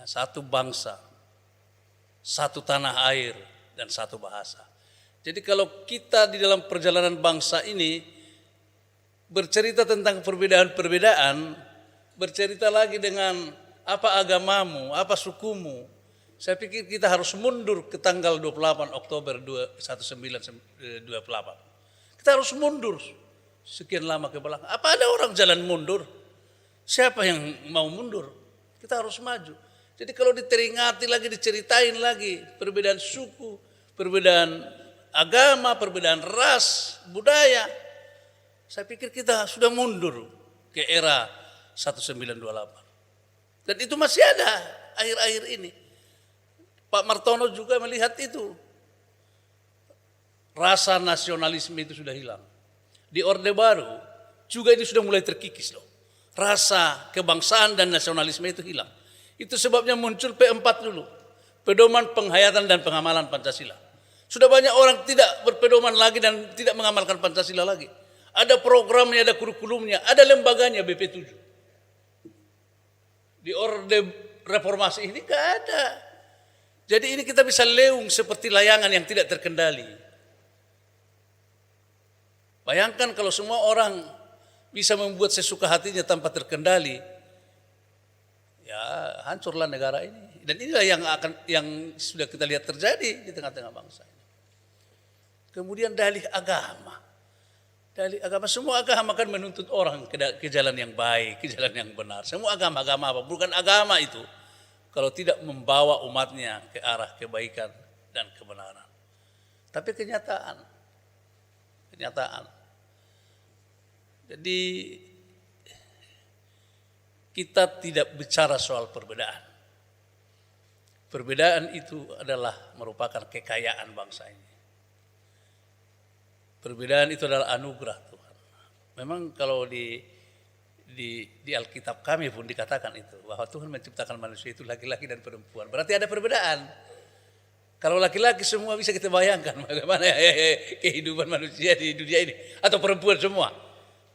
satu bangsa, satu tanah air, dan satu bahasa. Jadi kalau kita di dalam perjalanan bangsa ini bercerita tentang perbedaan-perbedaan, bercerita lagi dengan apa agamamu, apa sukumu, saya pikir kita harus mundur ke tanggal 28 Oktober 1928. Kita harus mundur sekian lama ke belakang. Apa ada orang jalan mundur? Siapa yang mau mundur? Kita harus maju. Jadi kalau diteringati lagi, diceritain lagi perbedaan suku, perbedaan agama, perbedaan ras, budaya, saya pikir kita sudah mundur ke era 1928. Dan itu masih ada akhir-akhir ini. Pak Martono juga melihat itu. Rasa nasionalisme itu sudah hilang. Di Orde Baru juga ini sudah mulai terkikis loh. Rasa kebangsaan dan nasionalisme itu hilang. Itu sebabnya muncul P4 dulu. Pedoman penghayatan dan pengamalan Pancasila. Sudah banyak orang tidak berpedoman lagi dan tidak mengamalkan Pancasila lagi. Ada programnya, ada kurikulumnya, ada lembaganya BP7. Di Orde Reformasi ini gak ada. Jadi ini kita bisa leung seperti layangan yang tidak terkendali. Bayangkan kalau semua orang bisa membuat sesuka hatinya tanpa terkendali, ya hancurlah negara ini. Dan inilah yang sudah kita lihat terjadi di tengah-tengah bangsa ini. Kemudian dalih agama. Dalih agama, semua agama akan menuntut orang ke jalan yang baik, ke jalan yang benar. Semua agama-agama apa? Bukan agama itu kalau tidak membawa umatnya ke arah kebaikan dan kebenaran. Tapi kenyataan. Jadi kita tidak bicara soal perbedaan. Perbedaan itu adalah merupakan kekayaan bangsa ini. Perbedaan itu adalah anugerah Tuhan. Memang kalau di Alkitab kami pun dikatakan itu, bahwa Tuhan menciptakan manusia itu laki-laki dan perempuan. Berarti ada perbedaan. Kalau laki-laki semua bisa kita bayangkan bagaimana kehidupan manusia di dunia ini. Atau perempuan semua.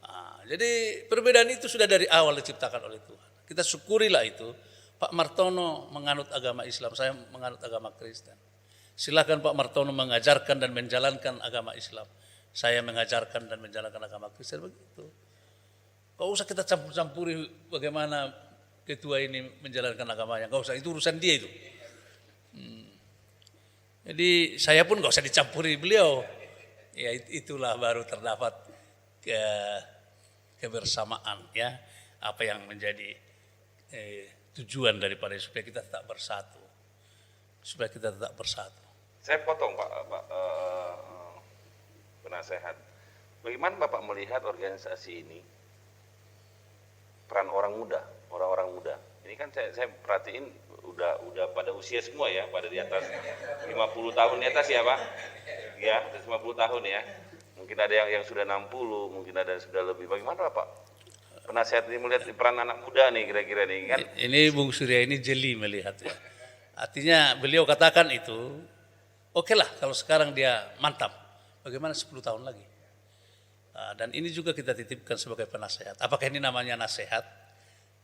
Nah, jadi perbedaan itu sudah dari awal diciptakan oleh Tuhan. Kita syukurilah itu. Pak Martono menganut agama Islam, saya menganut agama Kristen. Silakan Pak Martono mengajarkan dan menjalankan agama Islam. Saya mengajarkan dan menjalankan agama Kristen, begitu. Gak usah kita campur-campuri bagaimana ketua ini menjalankan agamanya. Gak usah, itu urusan dia itu. Jadi saya pun gak usah dicampuri beliau. Ya itulah baru terdapat kebersamaan, ya. Apa yang menjadi tujuan daripada supaya kita tetap bersatu. Saya potong Pak penasehat. Bagaimana Bapak melihat organisasi ini? Peran orang-orang muda. Ini kan saya perhatiin udah pada usia semua ya, pada di atas 50 tahun di atas ya Pak. Ya, atas 50 tahun ya. Mungkin ada yang sudah 60, mungkin ada yang sudah lebih. Bagaimana Pak? Penasehat ini melihat peran anak muda nih kira-kira nih kan? Ini Bung Surya ini jeli melihat ya. Artinya beliau katakan itu Oke lah kalau sekarang dia mantap, bagaimana 10 tahun lagi? Dan ini juga kita titipkan sebagai penasehat. Apakah ini namanya nasihat?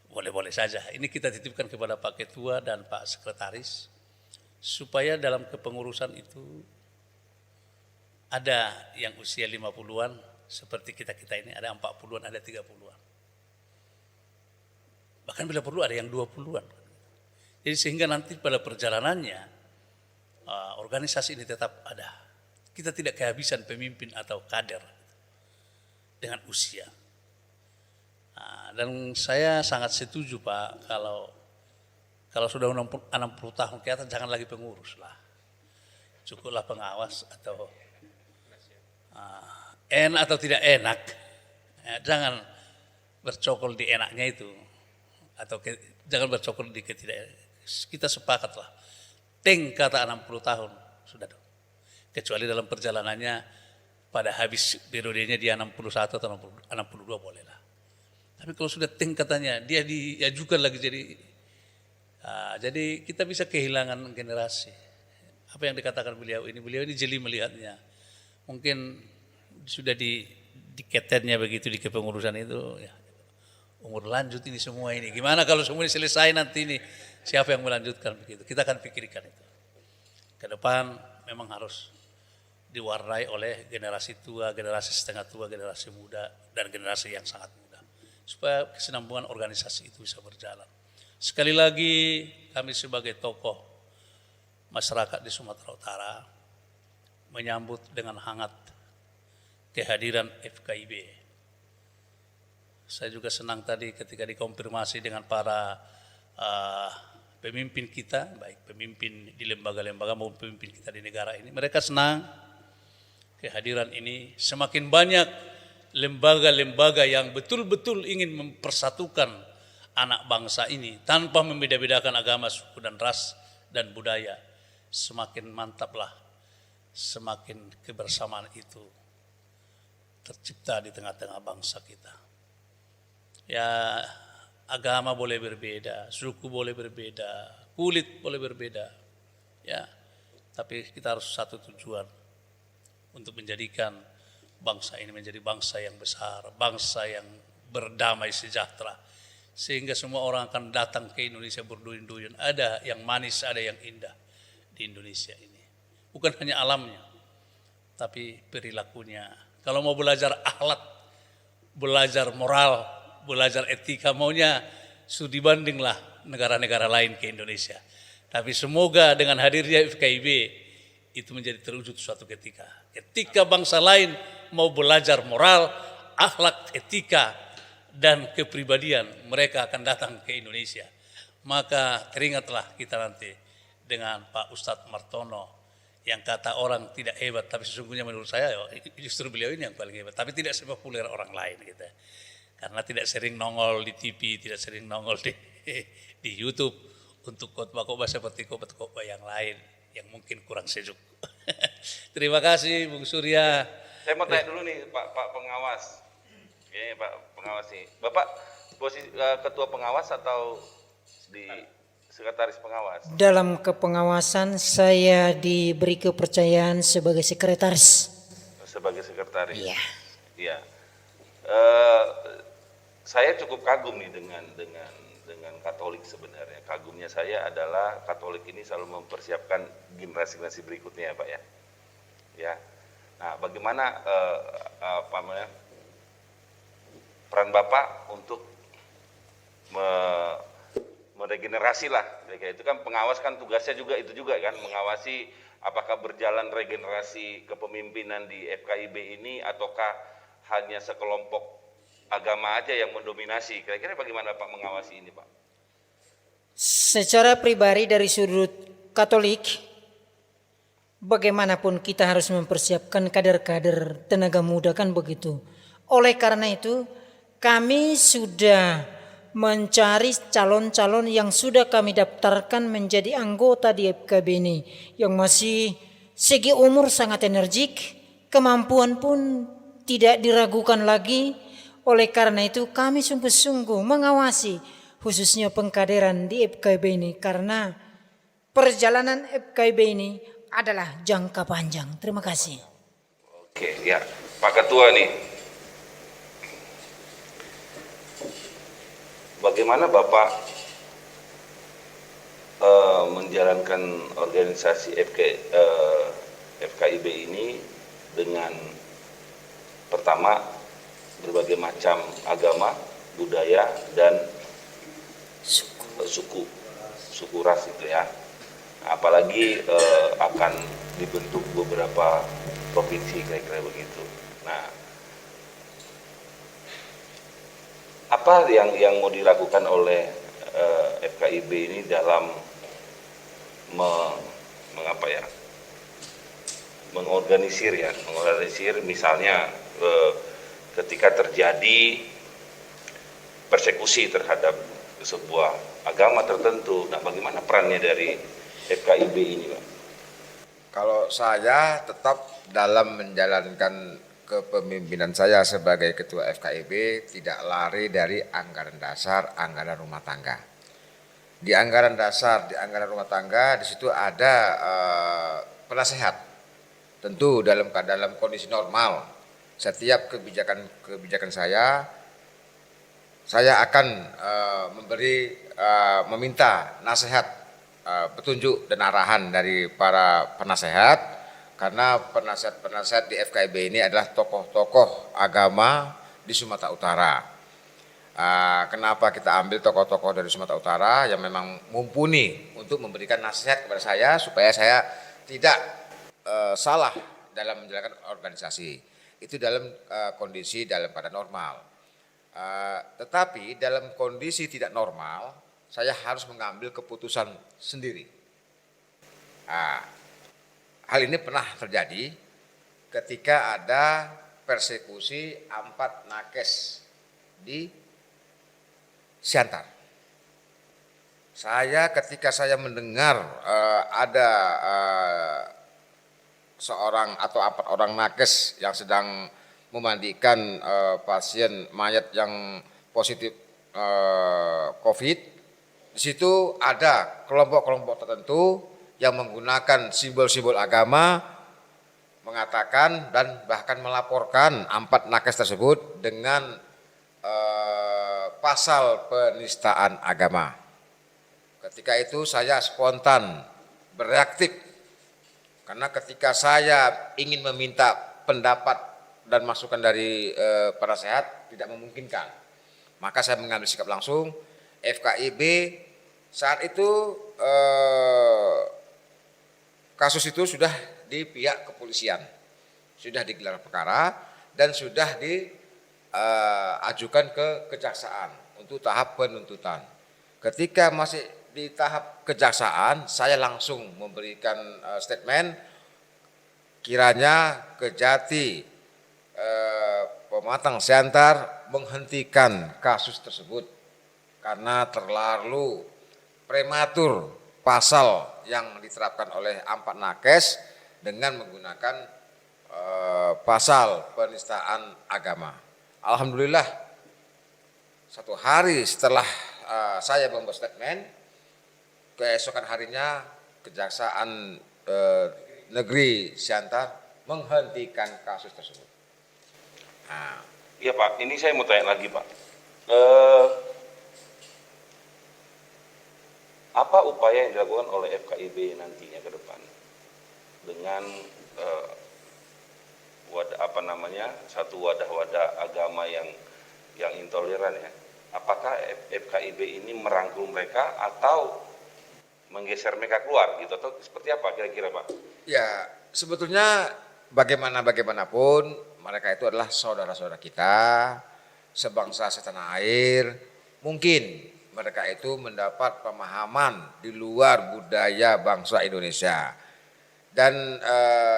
Boleh-boleh saja. Ini kita titipkan kepada Pak Ketua dan Pak Sekretaris, supaya dalam kepengurusan itu ada yang usia 50-an, seperti kita-kita ini, ada 40-an, ada 30-an. Bahkan bila perlu ada yang 20-an. Jadi sehingga nanti pada perjalanannya, organisasi ini tetap ada. Kita tidak kehabisan pemimpin atau kader dengan usia. Dan saya sangat setuju Pak, kalau sudah 60 tahun ke atas jangan lagi pengurus lah. Cukuplah pengawas atau enak atau tidak enak. Jangan bercokol di enaknya itu. Atau jangan bercokol di ketidak. Kita sepakat lah. Kata 60 tahun sudah dong. Kecuali dalam perjalanannya pada habis periodenya dia 61 atau 62 boleh lah. Tapi kalau sudah katanya dia diajukan lagi jadi kita bisa kehilangan generasi. Apa yang dikatakan beliau ini jeli melihatnya. Mungkin sudah diketennya begitu di kepengurusan itu ya. Umur lanjut ini semua ini. Gimana kalau semua ini selesai nanti ini siapa yang melanjutkan begitu? Kita akan pikirkan itu. Ke depan memang harus diwarnai oleh generasi tua, generasi setengah tua, generasi muda dan generasi yang sangat muda. Supaya kesinambungan organisasi itu bisa berjalan. Sekali lagi kami sebagai tokoh masyarakat di Sumatera Utara menyambut dengan hangat kehadiran FKIB. Saya juga senang tadi ketika dikonfirmasi dengan para pemimpin kita, baik pemimpin di lembaga-lembaga maupun pemimpin kita di negara ini. Mereka senang kehadiran ini, semakin banyak lembaga-lembaga yang betul-betul ingin mempersatukan anak bangsa ini tanpa membeda-bedakan agama, suku dan ras dan budaya. Semakin mantaplah, semakin kebersamaan itu tercipta di tengah-tengah bangsa kita. Ya, agama boleh berbeda, suku boleh berbeda, kulit boleh berbeda. Ya, tapi kita harus satu tujuan untuk menjadikan bangsa ini menjadi bangsa yang besar, bangsa yang berdamai sejahtera. Sehingga semua orang akan datang ke Indonesia berduyun-duyun. Ada yang manis, ada yang indah di Indonesia ini. Bukan hanya alamnya, tapi perilakunya. Kalau mau belajar akhlak, belajar moral, belajar etika, maunya studi bandinglah negara-negara lain ke Indonesia. Tapi semoga dengan hadirnya FKIB itu menjadi terwujud suatu ketika. Ketika bangsa lain mau belajar moral, akhlak, etika, dan kepribadian, mereka akan datang ke Indonesia. Maka teringatlah kita nanti dengan Pak Ustadz Martono yang kata orang tidak hebat, tapi sesungguhnya menurut saya justru beliau ini yang paling hebat. Tapi tidak sepopuler orang lain gitu. Karena tidak sering nongol di TV, tidak sering nongol di YouTube untuk khotbah-khotbah seperti khotbah yang lain yang mungkin kurang sejuk. Terima kasih Bung Surya. Saya mau tanya dulu nih Pak Pengawas. Oke, Pak Pengawas nih. Bapak posisi ketua pengawas atau di sekretaris pengawas? Dalam kepengawasan saya diberi kepercayaan sebagai sekretaris. Sebagai sekretaris. Iya. Iya. Saya cukup kagum nih dengan Katolik sebenarnya. Kagumnya saya adalah Katolik ini selalu mempersiapkan generasi-generasi berikutnya ya Pak ya. Ya. Nah, bagaimana peran Bapak untuk meregenerasi lah, kayak itu kan pengawas kan tugasnya juga itu juga kan, mengawasi apakah berjalan regenerasi kepemimpinan di FKIB ini ataukah hanya sekelompok agama aja yang mendominasi. Kira-kira bagaimana Pak mengawasi ini Pak? Secara pribadi dari sudut Katolik, bagaimanapun kita harus mempersiapkan kader-kader tenaga muda kan begitu. Oleh karena itu kami sudah mencari calon-calon yang sudah kami daftarkan menjadi anggota di FKIB ini, yang masih segi umur sangat energik, kemampuan pun tidak diragukan lagi. Oleh karena itu kami sungguh-sungguh mengawasi khususnya pengkaderan di FKIB ini, karena perjalanan FKIB ini adalah jangka panjang. Terima kasih. Oke, ya Pak Ketua nih, bagaimana Bapak menjalankan organisasi FKIB ini dengan pertama berbagai macam agama, budaya, dan suku ras itu ya. Apalagi akan dibentuk beberapa provinsi kira-kira begitu. Nah, apa yang mau dilakukan oleh FKIB ini dalam mengorganisir misalnya ketika terjadi persekusi terhadap sebuah agama tertentu. Nah, bagaimana perannya dari FKIB ini, Pak? Kalau saya tetap dalam menjalankan kepemimpinan saya sebagai Ketua FKIB tidak lari dari anggaran dasar, anggaran rumah tangga. Di anggaran dasar, di anggaran rumah tangga, di situ ada penasehat. Tentu dalam kondisi normal, setiap kebijakan saya akan meminta nasihat, petunjuk dan arahan dari para penasehat, karena penasehat di FKIB ini adalah tokoh-tokoh agama di Sumatera Utara. Kenapa kita ambil tokoh-tokoh dari Sumatera Utara yang memang mumpuni untuk memberikan nasihat kepada saya supaya saya tidak salah dalam menjalankan organisasi. Itu dalam kondisi dalam keadaan normal. Tetapi dalam kondisi tidak normal, saya harus mengambil keputusan sendiri. Hal ini pernah terjadi ketika ada persekusi Ampat Nakes di Siantar. Ketika saya mendengar ada seorang atau 4 orang nakes yang sedang memandikan pasien mayat yang positif COVID, di situ ada kelompok-kelompok tertentu yang menggunakan simbol-simbol agama, mengatakan dan bahkan melaporkan 4 nakes tersebut dengan pasal penistaan agama. Ketika itu saya spontan bereaktif, karena ketika saya ingin meminta pendapat dan masukan dari penasehat tidak memungkinkan, maka saya mengambil sikap langsung. FKIB saat itu kasus itu sudah di pihak kepolisian, sudah digelar perkara dan sudah diajukan ke kejaksaan untuk tahap penuntutan. Ketika masih di tahap kejaksaan, saya langsung memberikan statement, kiranya Kejati Pematang Siantar menghentikan kasus tersebut karena terlalu prematur pasal yang diterapkan oleh Ampat Nakes dengan menggunakan pasal penistaan agama. Alhamdulillah, 1 hari setelah saya membuat statement, keesokan harinya Kejaksaan Negeri Siantar menghentikan kasus tersebut. Iya Pak, ini saya mau tanya lagi Pak. Apa upaya yang dilakukan oleh FKIB nantinya ke depan dengan satu wadah-wadah agama yang intoleran ya? Apakah FKIB ini merangkul mereka atau menggeser mereka keluar gitu, atau seperti apa kira-kira Pak? Ya, sebetulnya bagaimanapun mereka itu adalah saudara-saudara kita, sebangsa setanah air. Mungkin mereka itu mendapat pemahaman di luar budaya bangsa Indonesia. Dan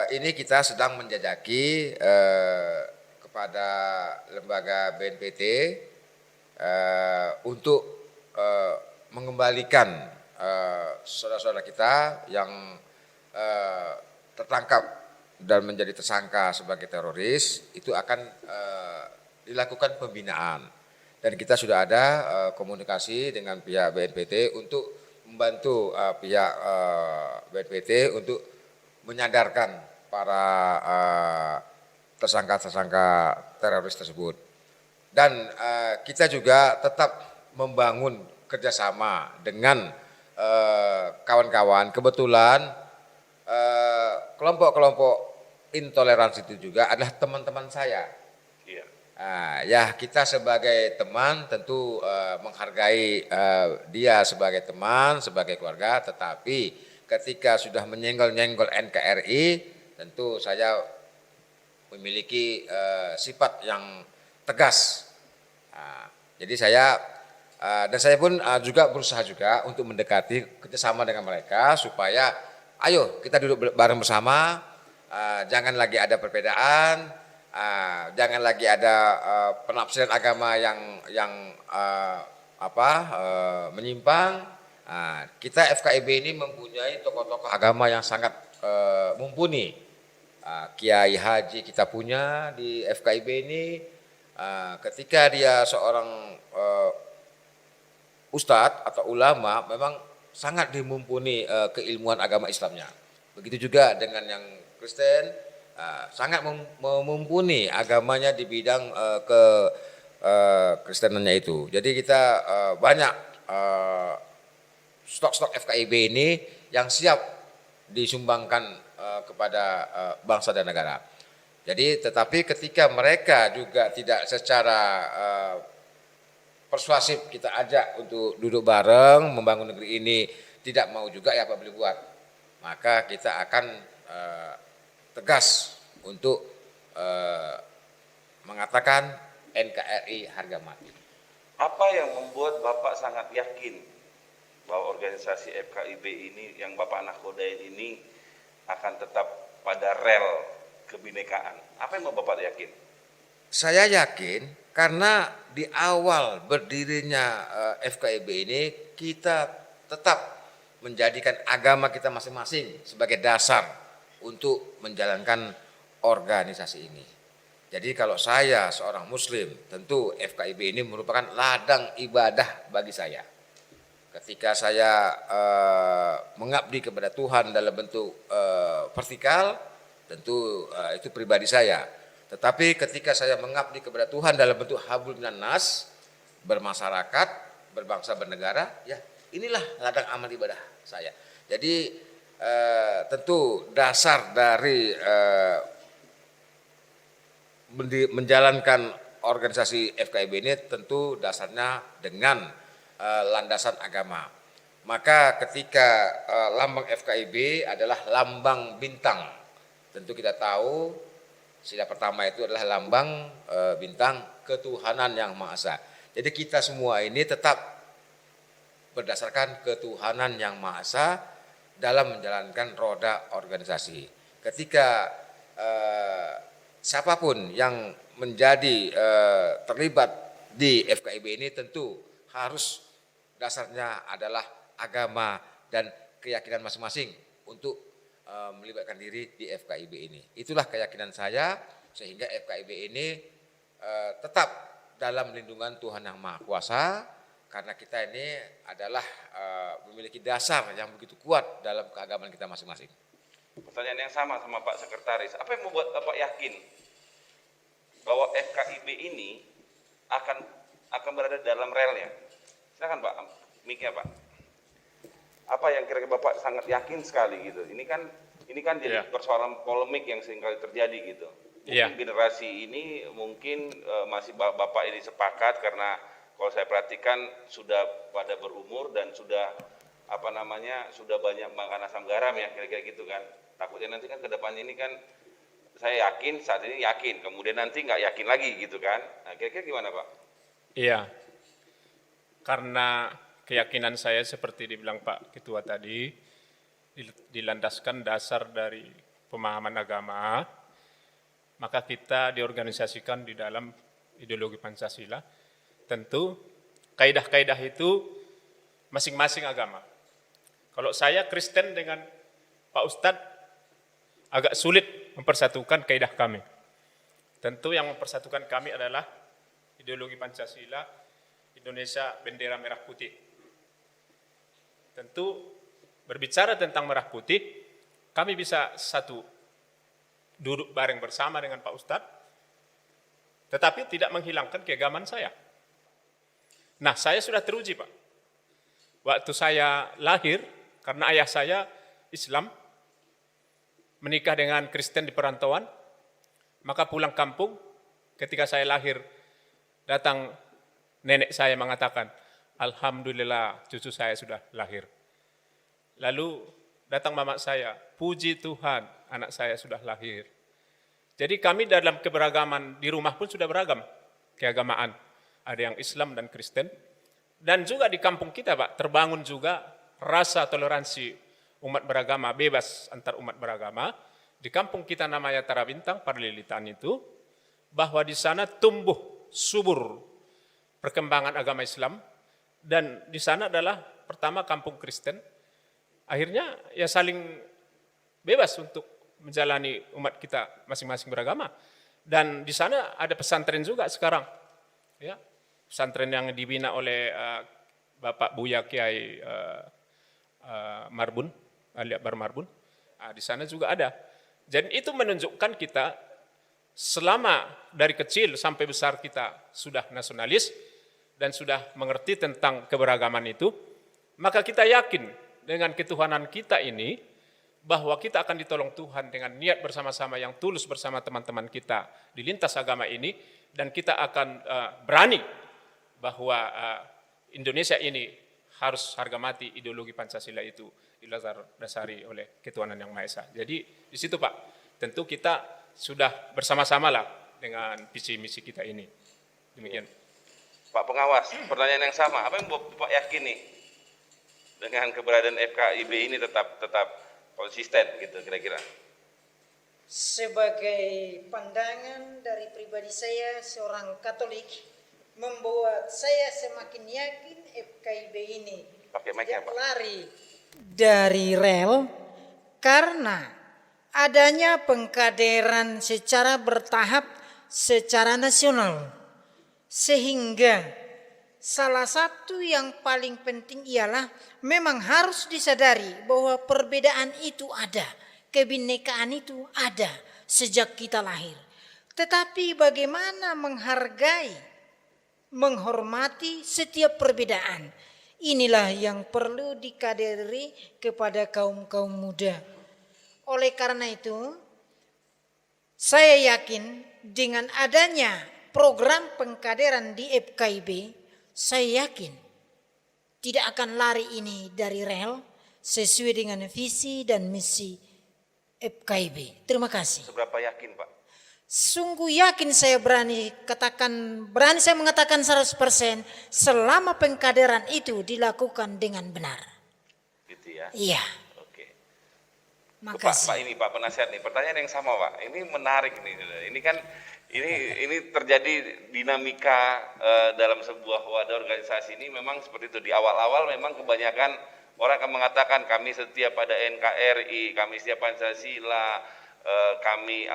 ini kita sedang menjajaki kepada lembaga BNPT untuk mengembalikan saudara-saudara kita yang tertangkap dan menjadi tersangka sebagai teroris, itu akan dilakukan pembinaan. Dan kita sudah ada komunikasi dengan pihak BNPT untuk membantu pihak BNPT untuk menyadarkan para tersangka-tersangka teroris tersebut. Dan kita juga tetap membangun kerjasama dengan kawan-kawan. Kebetulan kelompok-kelompok intoleransi itu juga adalah teman-teman saya. Iya. Ya kita sebagai teman tentu menghargai dia sebagai teman, sebagai keluarga, tetapi ketika sudah menyenggol-nyenggol NKRI, tentu saya memiliki sifat yang tegas. Jadi saya dan saya pun juga berusaha juga untuk mendekati kerjasama dengan mereka supaya ayo kita duduk bareng bersama, jangan lagi ada perbedaan, jangan lagi ada penafsiran agama yang menyimpang. Kita FKIB ini mempunyai tokoh-tokoh agama yang sangat mumpuni. Kiai Haji kita punya di FKIB ini, ketika dia seorang ustadz atau ulama memang sangat dimumpuni keilmuan agama Islamnya. Begitu juga dengan yang Kristen, sangat mumpuni agamanya di bidang Kristenannya itu. Jadi kita banyak stok-stok FKIB ini yang siap disumbangkan kepada bangsa dan negara. Jadi tetapi ketika mereka juga tidak secara persuasif kita ajak untuk duduk bareng membangun negeri ini, tidak mau juga, ya apa boleh buat. Maka kita akan tegas untuk mengatakan NKRI harga mati. Apa yang membuat Bapak sangat yakin bahwa organisasi FKIB ini yang Bapak nakodain ini akan tetap pada rel kebinekaan? Apa yang membuat Bapak yakin? Saya yakin karena di awal berdirinya FKIB ini kita tetap menjadikan agama kita masing-masing sebagai dasar untuk menjalankan organisasi ini. Jadi kalau saya seorang muslim, tentu FKIB ini merupakan ladang ibadah bagi saya. Ketika saya mengabdi kepada Tuhan dalam bentuk vertikal, tentu itu pribadi saya. Tetapi ketika saya mengabdi kepada Tuhan dalam bentuk hablum minan nas, bermasyarakat, berbangsa, bernegara, ya inilah ladang amal ibadah saya. Jadi tentu dasar dari menjalankan organisasi FKIB ini tentu dasarnya dengan landasan agama. Maka ketika lambang FKIB adalah lambang bintang, tentu kita tahu sila pertama itu adalah lambang bintang ketuhanan yang Maha Esa. Jadi kita semua ini tetap berdasarkan ketuhanan yang Maha Esa dalam menjalankan roda organisasi. Ketika siapapun yang menjadi terlibat di FKIB ini tentu harus dasarnya adalah agama dan keyakinan masing-masing untuk melibatkan diri di FKIB ini. Itulah keyakinan saya, sehingga FKIB ini tetap dalam lindungan Tuhan Yang Maha Kuasa, karena kita ini adalah memiliki dasar yang begitu kuat dalam keagamaan kita masing-masing. Pertanyaan yang sama Pak Sekretaris, apa yang membuat Bapak yakin bahwa FKIB ini akan berada dalam relnya? Silakan Pak, mic-nya Pak. Apa yang kira-kira Bapak sangat yakin sekali gitu? Ini kan jadi persoalan polemik yang seringkali terjadi gitu. Mungkin generasi ini mungkin masih Bapak ini sepakat karena kalau saya perhatikan sudah pada berumur dan sudah sudah banyak makan asam garam ya, kira-kira gitu kan. Takutnya nanti kan ke depannya ini kan saya yakin, saat ini yakin, kemudian nanti nggak yakin lagi gitu kan. Nah, kira-kira gimana Pak? Iya, karena keyakinan saya seperti dibilang Pak Ketua tadi, dilandaskan dasar dari pemahaman agama, maka kita diorganisasikan di dalam ideologi Pancasila. Tentu kaidah-kaidah itu masing-masing agama. Kalau saya Kristen dengan Pak Ustadz agak sulit mempersatukan kaidah kami. Tentu yang mempersatukan kami adalah ideologi Pancasila, Indonesia bendera merah putih. Tentu berbicara tentang merah putih, kami bisa satu duduk bareng bersama dengan Pak Ustadz, tetapi tidak menghilangkan keagamaan saya. Nah, saya sudah teruji, Pak. Waktu saya lahir, karena ayah saya Islam, menikah dengan Kristen di perantauan, maka pulang kampung, ketika saya lahir, datang nenek saya mengatakan, Alhamdulillah cucu saya sudah lahir. Lalu datang mama saya, puji Tuhan anak saya sudah lahir. Jadi kami dalam keberagaman di rumah pun sudah beragam keagamaan. Ada yang Islam dan Kristen. Dan juga di kampung kita, Pak, terbangun juga rasa toleransi umat beragama, bebas antar umat beragama. Di kampung kita namanya Tarabintang, Parlilitan itu, bahwa di sana tumbuh subur perkembangan agama Islam. Dan di sana adalah pertama kampung Kristen. Akhirnya ya saling bebas untuk menjalani umat kita masing-masing beragama. Dan di sana ada pesantren juga sekarang. Ya, pesantren yang dibina oleh Bapak Buya Kiai Marbun, Ali Akbar Marbun. Nah, di sana juga ada. Jadi itu menunjukkan kita selama dari kecil sampai besar kita sudah nasionalis dan sudah mengerti tentang keberagaman itu, maka kita yakin dengan ketuhanan kita ini bahwa kita akan ditolong Tuhan dengan niat bersama-sama yang tulus bersama teman-teman kita di lintas agama ini, dan kita akan berani bahwa Indonesia ini harus harga mati ideologi Pancasila itu dasari oleh ketuhanan yang Maha Esa. Jadi di situ, Pak, tentu kita sudah bersama-sama lah dengan visi misi kita ini. Demikian. Pak Pengawas, pertanyaan yang sama, apa yang membuat Pak yakin nih dengan keberadaan FKIB ini tetap konsisten gitu kira-kira? Sebagai pandangan dari pribadi saya seorang Katolik, membuat saya semakin yakin FKIB ini tidak lari dari rel karena adanya pengkaderan secara bertahap secara nasional. Sehingga salah satu yang paling penting ialah memang harus disadari bahwa perbedaan itu ada, kebinekaan itu ada sejak kita lahir. Tetapi bagaimana menghargai, menghormati setiap perbedaan, inilah yang perlu dikaderi kepada kaum-kaum muda. Oleh karena itu, saya yakin dengan adanya program pengkaderan di FKIB, saya yakin tidak akan lari ini dari rel sesuai dengan visi dan misi FKIB. Terima kasih. Seberapa yakin, Pak? Sungguh yakin saya berani saya mengatakan 100% selama pengkaderan itu dilakukan dengan benar. Gitu ya? Iya. Oke. Makasih. Pak penasihat nih, pertanyaan yang sama, Pak. Ini menarik nih. Ini kan ini terjadi dinamika dalam sebuah wadah organisasi ini memang seperti itu. Di awal-awal memang kebanyakan orang akan mengatakan kami setia pada NKRI, kami setia Pancasila, kami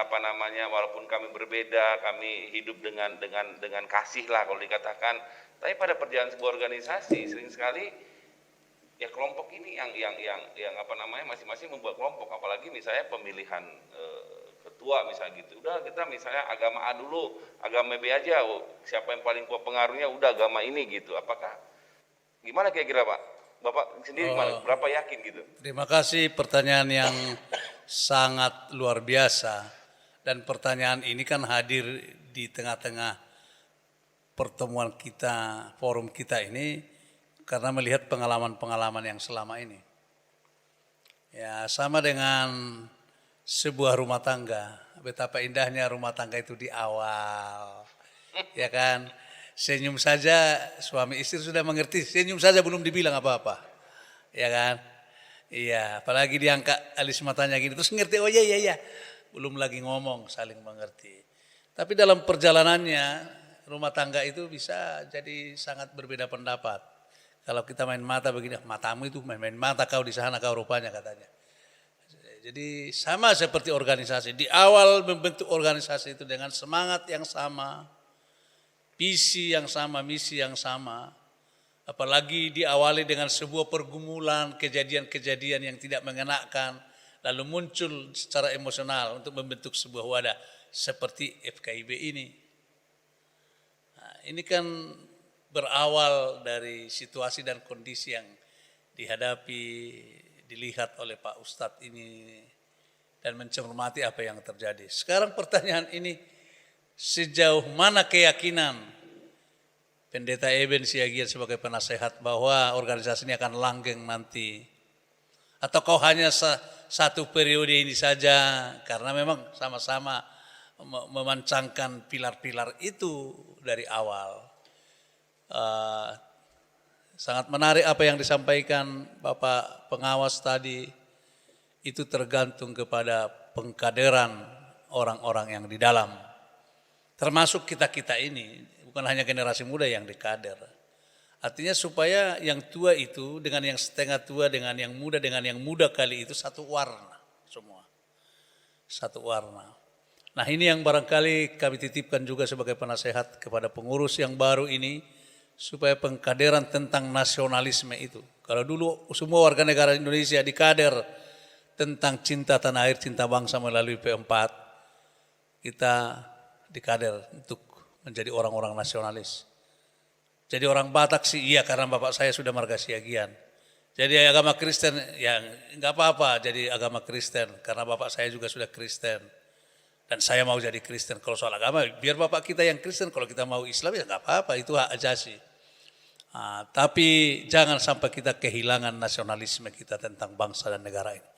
walaupun kami berbeda, kami hidup dengan kasih lah kalau dikatakan. Tapi pada perjalanan sebuah organisasi sering sekali ya kelompok ini yang masing-masing membuat kelompok, apalagi misalnya pemilihan ketua misalnya gitu. Udah kita misalnya agama A dulu, agama B aja, siapa yang paling kuat pengaruhnya udah agama ini gitu. Apakah gimana kira-kira, Pak? Bapak sendiri berapa yakin gitu? Terima kasih, pertanyaan yang sangat luar biasa. Dan pertanyaan ini kan hadir di tengah-tengah pertemuan kita, forum kita ini, karena melihat pengalaman-pengalaman yang selama ini. Ya, sama dengan sebuah rumah tangga, betapa indahnya rumah tangga itu di awal, ya kan? Senyum saja suami istri sudah mengerti, senyum saja belum dibilang apa-apa, ya kan? Iya, apalagi diangkat alis matanya gini, terus ngerti, oh iya, belum lagi ngomong, saling mengerti. Tapi dalam perjalanannya rumah tangga itu bisa jadi sangat berbeda pendapat. Kalau kita main mata begini, matamu itu main mata kau di sana kau rupanya katanya. Jadi sama seperti organisasi. Di awal membentuk organisasi itu dengan semangat yang sama, visi yang sama, misi yang sama. Apalagi diawali dengan sebuah pergumulan, kejadian-kejadian yang tidak mengenakan. lalu muncul secara emosional untuk membentuk sebuah wadah seperti FKIB ini. Nah, ini kan berawal dari situasi dan kondisi yang dihadapi, dilihat oleh Pak Ustadz ini dan mencermati apa yang terjadi. Sekarang pertanyaan ini, sejauh mana keyakinan Pendeta Eben Siagian sebagai penasehat bahwa organisasi ini akan langgeng nanti? Atau kau hanya satu periode ini saja, karena memang sama-sama memancangkan pilar-pilar itu dari awal. Sangat menarik apa yang disampaikan Bapak pengawas tadi, itu tergantung kepada pengkaderan orang-orang yang di dalam. Termasuk kita-kita ini, bukan hanya generasi muda yang dikader. Artinya supaya yang tua itu dengan yang setengah tua, dengan yang muda kali itu satu warna semua. Satu warna. Nah ini yang barangkali kami titipkan juga sebagai penasehat kepada pengurus yang baru ini, supaya pengkaderan tentang nasionalisme itu. Kalau dulu semua warga negara Indonesia dikader tentang cinta tanah air, cinta bangsa melalui P4, kita dikader untuk menjadi orang-orang nasionalis. Jadi orang Batak sih iya karena bapak saya sudah marga Siagian. Jadi agama Kristen ya enggak apa-apa jadi agama Kristen karena bapak saya juga sudah Kristen. Dan saya mau jadi Kristen. Kalau soal agama biar bapak kita yang Kristen, kalau kita mau Islam ya enggak apa-apa, itu hak ajasi. Tapi jangan sampai kita kehilangan nasionalisme kita tentang bangsa dan negara ini.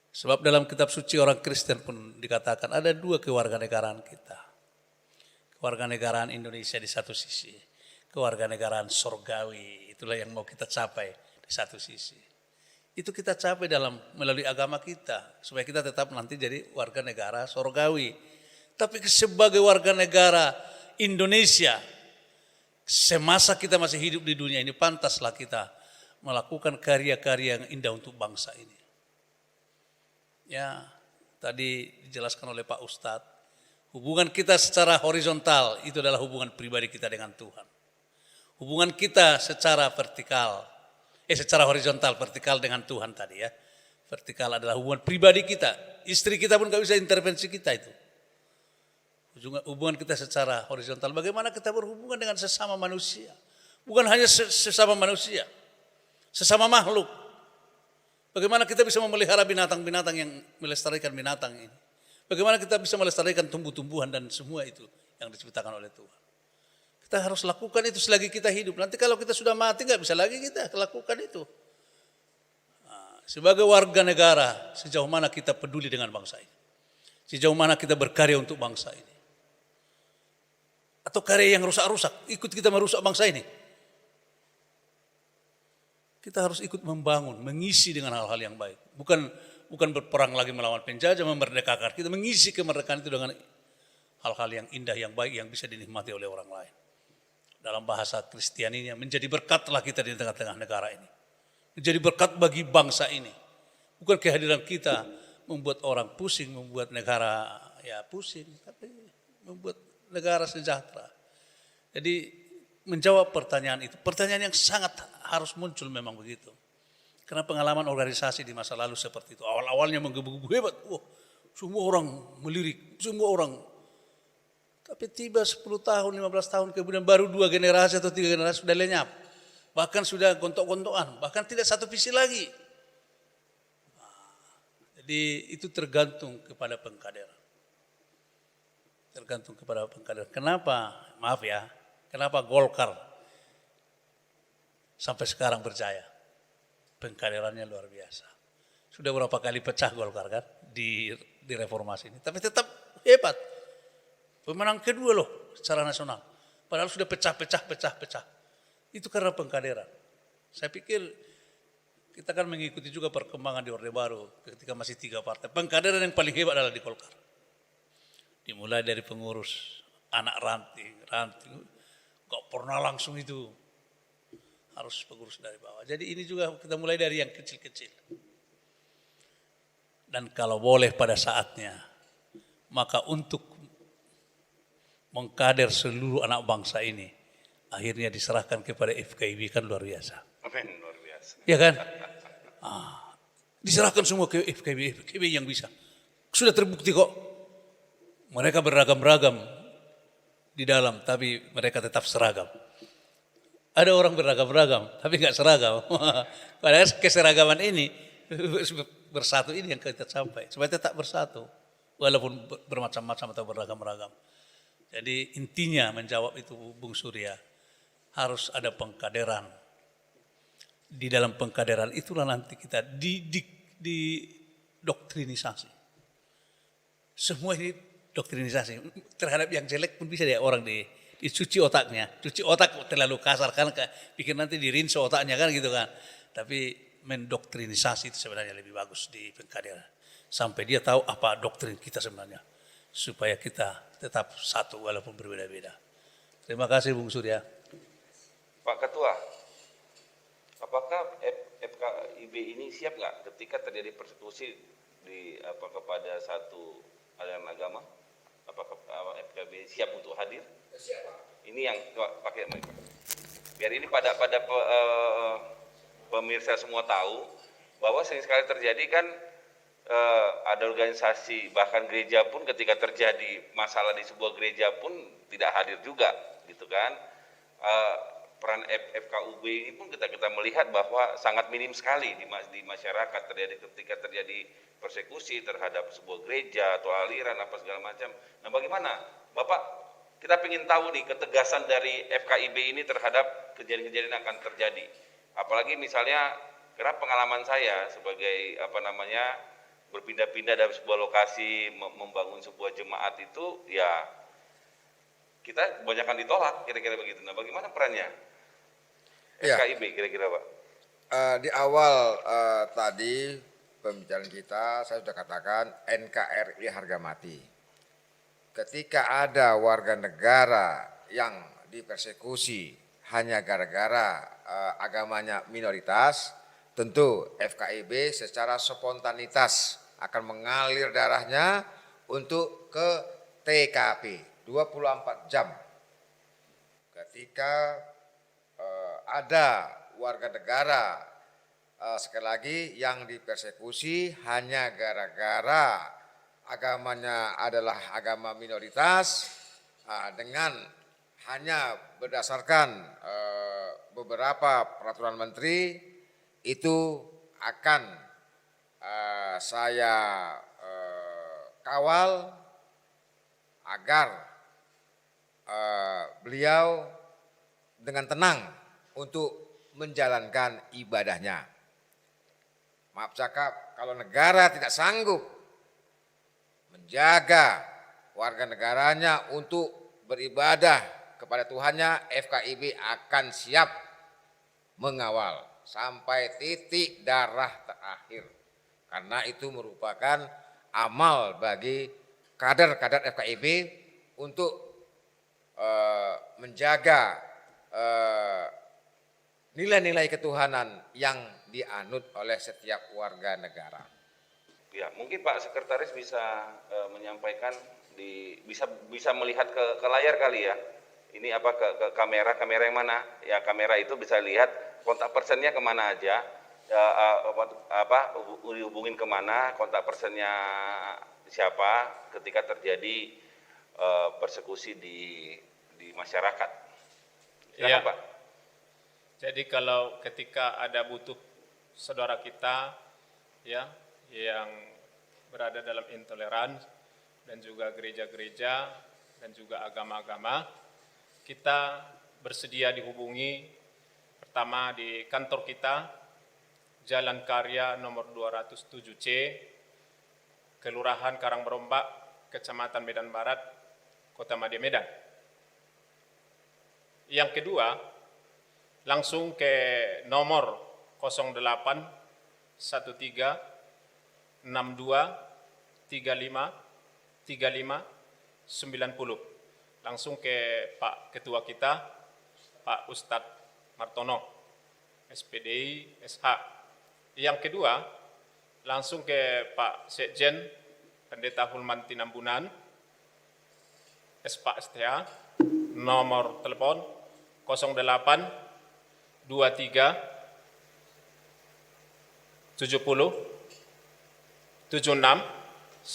Sebab dalam kitab suci orang Kristen pun dikatakan ada dua kewarganegaraan kita. Kewarganegaraan Indonesia di satu sisi, kewarganegaraan sorgawi, itulah yang mau kita capai di satu sisi. Itu kita capai melalui agama kita, supaya kita tetap nanti jadi warga negara sorgawi. Tapi sebagai warga negara Indonesia, semasa kita masih hidup di dunia ini, pantaslah kita melakukan karya-karya yang indah untuk bangsa ini. Ya, tadi dijelaskan oleh Pak Ustadz, hubungan kita secara horizontal itu adalah hubungan pribadi kita dengan Tuhan. Hubungan kita secara horizontal, vertikal dengan Tuhan tadi ya. Vertikal adalah hubungan pribadi kita. Istri kita pun gak bisa intervensi kita itu. Hubungan kita secara horizontal. Bagaimana kita berhubungan dengan sesama manusia. Bukan hanya sesama manusia. Sesama makhluk. Bagaimana kita bisa memelihara binatang-binatang yang melestarikan binatang ini. Bagaimana kita bisa melestarikan tumbuh-tumbuhan dan semua itu yang diciptakan oleh Tuhan. Kita harus lakukan itu selagi kita hidup. Nanti kalau kita sudah mati gak bisa lagi kita lakukan itu. Sebagai warga negara, sejauh mana kita peduli dengan bangsa ini. Sejauh mana kita berkarya untuk bangsa ini. Atau karya yang rusak-rusak, ikut kita merusak bangsa ini. Kita harus ikut membangun, mengisi dengan hal-hal yang baik. Bukan berperang lagi melawan penjajah, memerdekakan. Kita mengisi kemerdekaan itu dengan hal-hal yang indah, yang baik, yang bisa dinikmati oleh orang lain. Dalam bahasa Kristianinya, menjadi berkatlah kita di tengah-tengah negara ini. Menjadi berkat bagi bangsa ini. Bukan kehadiran kita membuat orang pusing, membuat negara ya pusing, tapi membuat negara sejahtera. Jadi menjawab pertanyaan itu, pertanyaan yang sangat harus muncul memang begitu. Karena pengalaman organisasi di masa lalu seperti itu. Awal-awalnya menggebu-gebu hebat. Semua orang melirik, semua orang. Tapi tiba 10 tahun, 15 tahun kemudian baru 2 generasi atau 3 generasi sudah lenyap. Bahkan sudah gontok-gontokan, bahkan tidak satu visi lagi. Jadi itu tergantung kepada pengkaderan. Tergantung kepada pengkaderan. Kenapa? Maaf ya, kenapa Golkar sampai sekarang berjaya? Pengkaderannya luar biasa. Sudah berapa kali pecah Golkar kan di reformasi ini. Tapi tetap hebat. Pemenang kedua loh secara nasional. Padahal sudah pecah. Itu karena pengkaderan. Saya pikir kita kan mengikuti juga perkembangan di Orde Baru ketika masih 3 partai. Pengkaderan yang paling hebat adalah di Golkar. Dimulai dari pengurus, anak ranting. Gak pernah langsung itu. Harus pengurus dari bawah. Jadi ini juga kita mulai dari yang kecil-kecil. Dan kalau boleh pada saatnya, maka untuk mengkader seluruh anak bangsa ini, akhirnya diserahkan kepada FKIB kan luar biasa. Amin, luar biasa. Ya kan? Diserahkan semua ke FKIB yang bisa. Sudah terbukti kok. Mereka beragam-ragam di dalam, tapi mereka tetap seragam. Ada orang beragam-ragam, tapi nggak seragam. Padahal keseragaman ini, bersatu ini yang kita capai. Supaya tetap bersatu, walaupun bermacam-macam atau beragam-ragam. Jadi intinya menjawab itu Bung Surya, harus ada pengkaderan. Di dalam pengkaderan itulah nanti kita didoktrinisasi. Semua ini doktrinisasi. Terhadap yang jelek pun bisa dia orang dicuci otaknya. Cuci otak terlalu kasar kan, pikir nanti dirinso otaknya kan gitu kan. Tapi mendoktrinisasi itu sebenarnya lebih bagus di pengkaderan. Sampai dia tahu apa doktrin kita sebenarnya. Supaya kita tetap satu walaupun berbeda-beda. Terima kasih Bung Surya. Pak Ketua, apakah FKIB ini siap nggak ketika terjadi persekusi kepada satu aliran agama? Apakah FKIB siap untuk hadir? Siap. Ini yang pakai mic. Biar ini pada pemirsa semua tahu bahwa sering sekali terjadi kan ada organisasi, bahkan gereja pun ketika terjadi masalah di sebuah gereja pun tidak hadir juga, gitu kan? Peran FKUB ini pun kita melihat bahwa sangat minim sekali di masyarakat ketika terjadi persekusi terhadap sebuah gereja atau aliran apa segala macam. Nah, bagaimana Bapak, kita ingin tahu nih ketegasan dari FKIB ini terhadap kejadian-kejadian yang akan terjadi. Apalagi misalnya karena pengalaman saya sebagai berpindah-pindah dari sebuah lokasi membangun sebuah jemaat itu ya kita kebanyakan ditolak kira-kira begitu. Nah, bagaimana perannya FKIB kira-kira Pak? Di awal tadi pembicaraan kita saya sudah katakan NKRI harga mati. Ketika ada warga negara yang dipersekusi hanya gara-gara agamanya minoritas, tentu FKIB secara spontanitas akan mengalir darahnya untuk ke TKP 24 jam. Ketika ada warga negara sekali lagi yang dipersekusi hanya gara-gara agamanya adalah agama minoritas, dengan hanya berdasarkan beberapa peraturan menteri, itu akan saya kawal agar beliau dengan tenang untuk menjalankan ibadahnya. Maaf cakap, kalau negara tidak sanggup menjaga warga negaranya untuk beribadah kepada Tuhannya, FKIB akan siap mengawal sampai titik darah terakhir. Karena itu merupakan amal bagi kader-kader FKIB untuk menjaga nilai-nilai ketuhanan yang dianut oleh setiap warga negara. Ya, mungkin Pak Sekretaris bisa menyampaikan bisa melihat ke layar kali ya. Ini apa ke kamera yang mana? Ya, kamera itu bisa lihat kontak personnya kemana aja. Dihubungin kemana, kontak personnya siapa ketika terjadi persekusi di masyarakat. Silakan Ya. Pak. Jadi kalau ketika ada butuh saudara kita ya yang berada dalam intoleran dan juga gereja-gereja dan juga agama-agama, kita bersedia dihubungi pertama di kantor kita Jalan Karya nomor 207C, Kelurahan Karangberombak, Kecamatan Medan Barat, Kota Madya Medan. Yang kedua, langsung ke nomor 08 13 62 35 35 90. Langsung ke Pak Ketua kita, Pak Ustadz Martono, SPDI SH. Yang kedua, langsung ke Pak Sekjen Pendeta Hulman Tinambunan, SPA STA, nomor telepon 08 23 70 76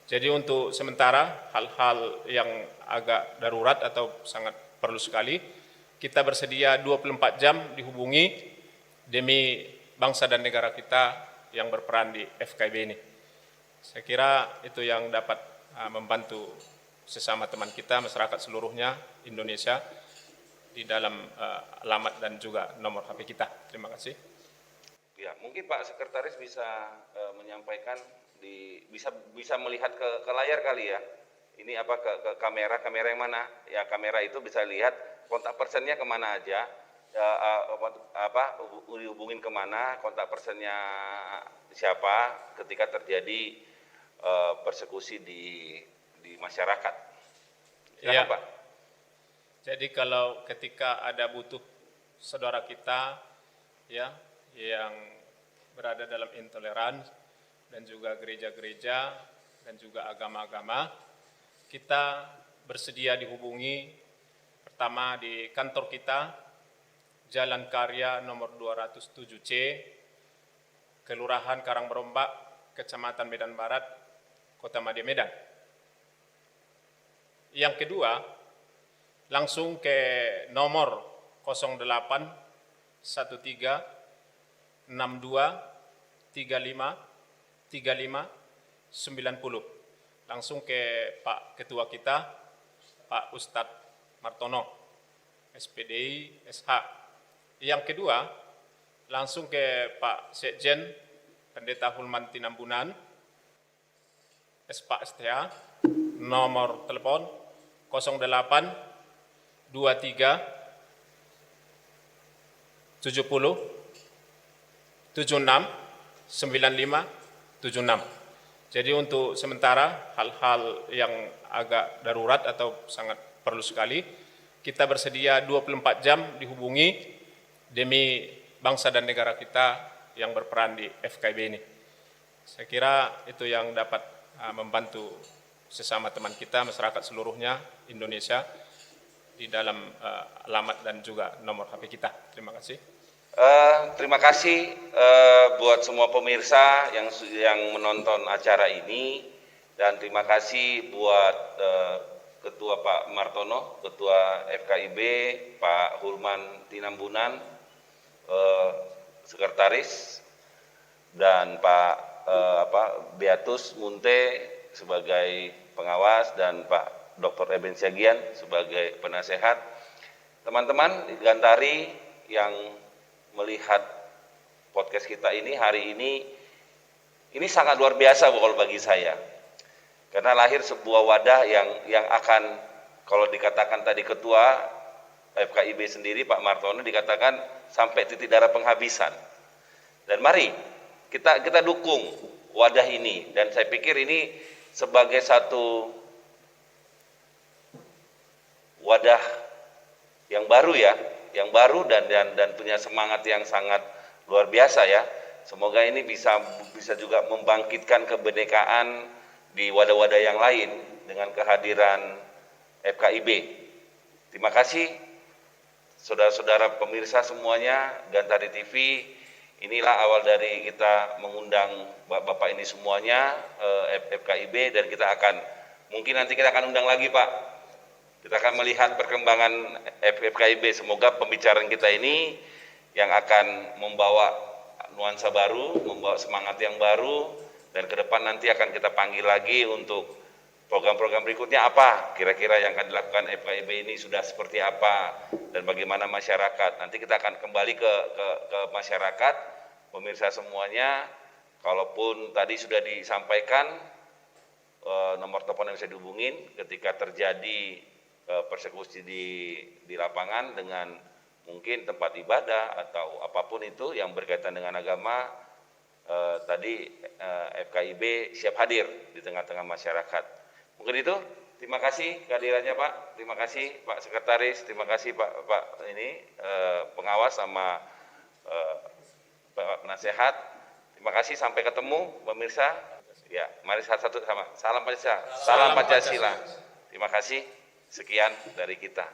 Jadi untuk sementara hal-hal yang agak darurat atau sangat perlu sekali, kita bersedia 24 jam dihubungi demi bangsa dan negara kita yang berperan di FKIB ini. Saya kira itu yang dapat membantu sesama teman kita, masyarakat seluruhnya Indonesia di dalam alamat dan juga nomor HP kita. Terima kasih. Ya, mungkin Pak Sekretaris bisa menyampaikan bisa melihat ke layar kali ya. Ini apa ke kamera yang mana? Ya kamera itu bisa lihat kontak personnya kemana aja. Dihubungin kemana, kontak personnya siapa ketika terjadi persekusi di masyarakat. Silakan Ya. Pak. Jadi kalau ketika ada butuh saudara kita ya yang berada dalam intoleransi dan juga gereja-gereja dan juga agama-agama, kita bersedia dihubungi pertama di kantor kita Jalan Karya nomor 207C, Kelurahan Karangberombak, Kecamatan Medan Barat, Kota Madya Medan. Yang kedua, langsung ke nomor 08 13 62 35 90. Langsung ke Pak Ketua kita, Pak Ustadz Martono, SPDI, SH. Yang kedua, langsung ke Pak Sekjen, Pendeta Hulman Tinambunan, SPA STA, nomor telepon 08 23 70 76 95 76. Jadi untuk sementara hal-hal yang agak darurat atau sangat perlu sekali, kita bersedia 24 jam dihubungi demi bangsa dan negara kita yang berperan di FKIB ini. Saya kira itu yang dapat membantu sesama teman kita, masyarakat seluruhnya Indonesia di dalam alamat dan juga nomor HP kita. Terima kasih. Terima kasih buat semua pemirsa yang menonton acara ini, dan terima kasih buat Ketua Pak Martono, Ketua FKIB, Pak Hulman Tinambunan, Sekretaris, dan Pak Beatus Munte sebagai pengawas, dan Pak Dr. Eben Siagian sebagai penasehat. Teman-teman Gantari yang melihat podcast kita ini hari ini sangat luar biasa kalau bagi saya, karena lahir sebuah wadah yang akan, kalau dikatakan tadi Ketua FKIB sendiri Pak Martono dikatakan sampai titik darah penghabisan, dan mari kita dukung wadah ini, dan saya pikir ini sebagai satu wadah yang baru ya, yang baru dan punya semangat yang sangat luar biasa ya. Semoga ini bisa juga membangkitkan kebenekaan di wadah-wadah yang lain dengan kehadiran FKIB. Terima kasih saudara-saudara pemirsa semuanya, Gantari TV. Inilah awal dari kita mengundang Bapak ini semuanya, FKIB, dan mungkin nanti kita akan undang lagi Pak. Kita akan melihat perkembangan FKIB. Semoga pembicaraan kita ini yang akan membawa nuansa baru, membawa semangat yang baru, dan ke depan nanti akan kita panggil lagi untuk program-program berikutnya apa kira-kira yang akan dilakukan FKIB ini, sudah seperti apa, dan bagaimana masyarakat. Nanti kita akan kembali ke masyarakat, pemirsa semuanya. Kalaupun tadi sudah disampaikan nomor telepon yang bisa dihubungin ketika terjadi persekusi di lapangan dengan mungkin tempat ibadah atau apapun itu yang berkaitan dengan agama, tadi FKIB siap hadir di tengah-tengah masyarakat. Mungkin itu. Terima kasih kehadirannya Pak. Terima kasih Pak Sekretaris. Terima kasih Pak pengawas sama Pak Penasehat. Terima kasih, sampai ketemu pemirsa. Ya, mari satu-satu sama. Salam Pancasila. Salam Pancasila. Terima kasih. Sekian dari kita.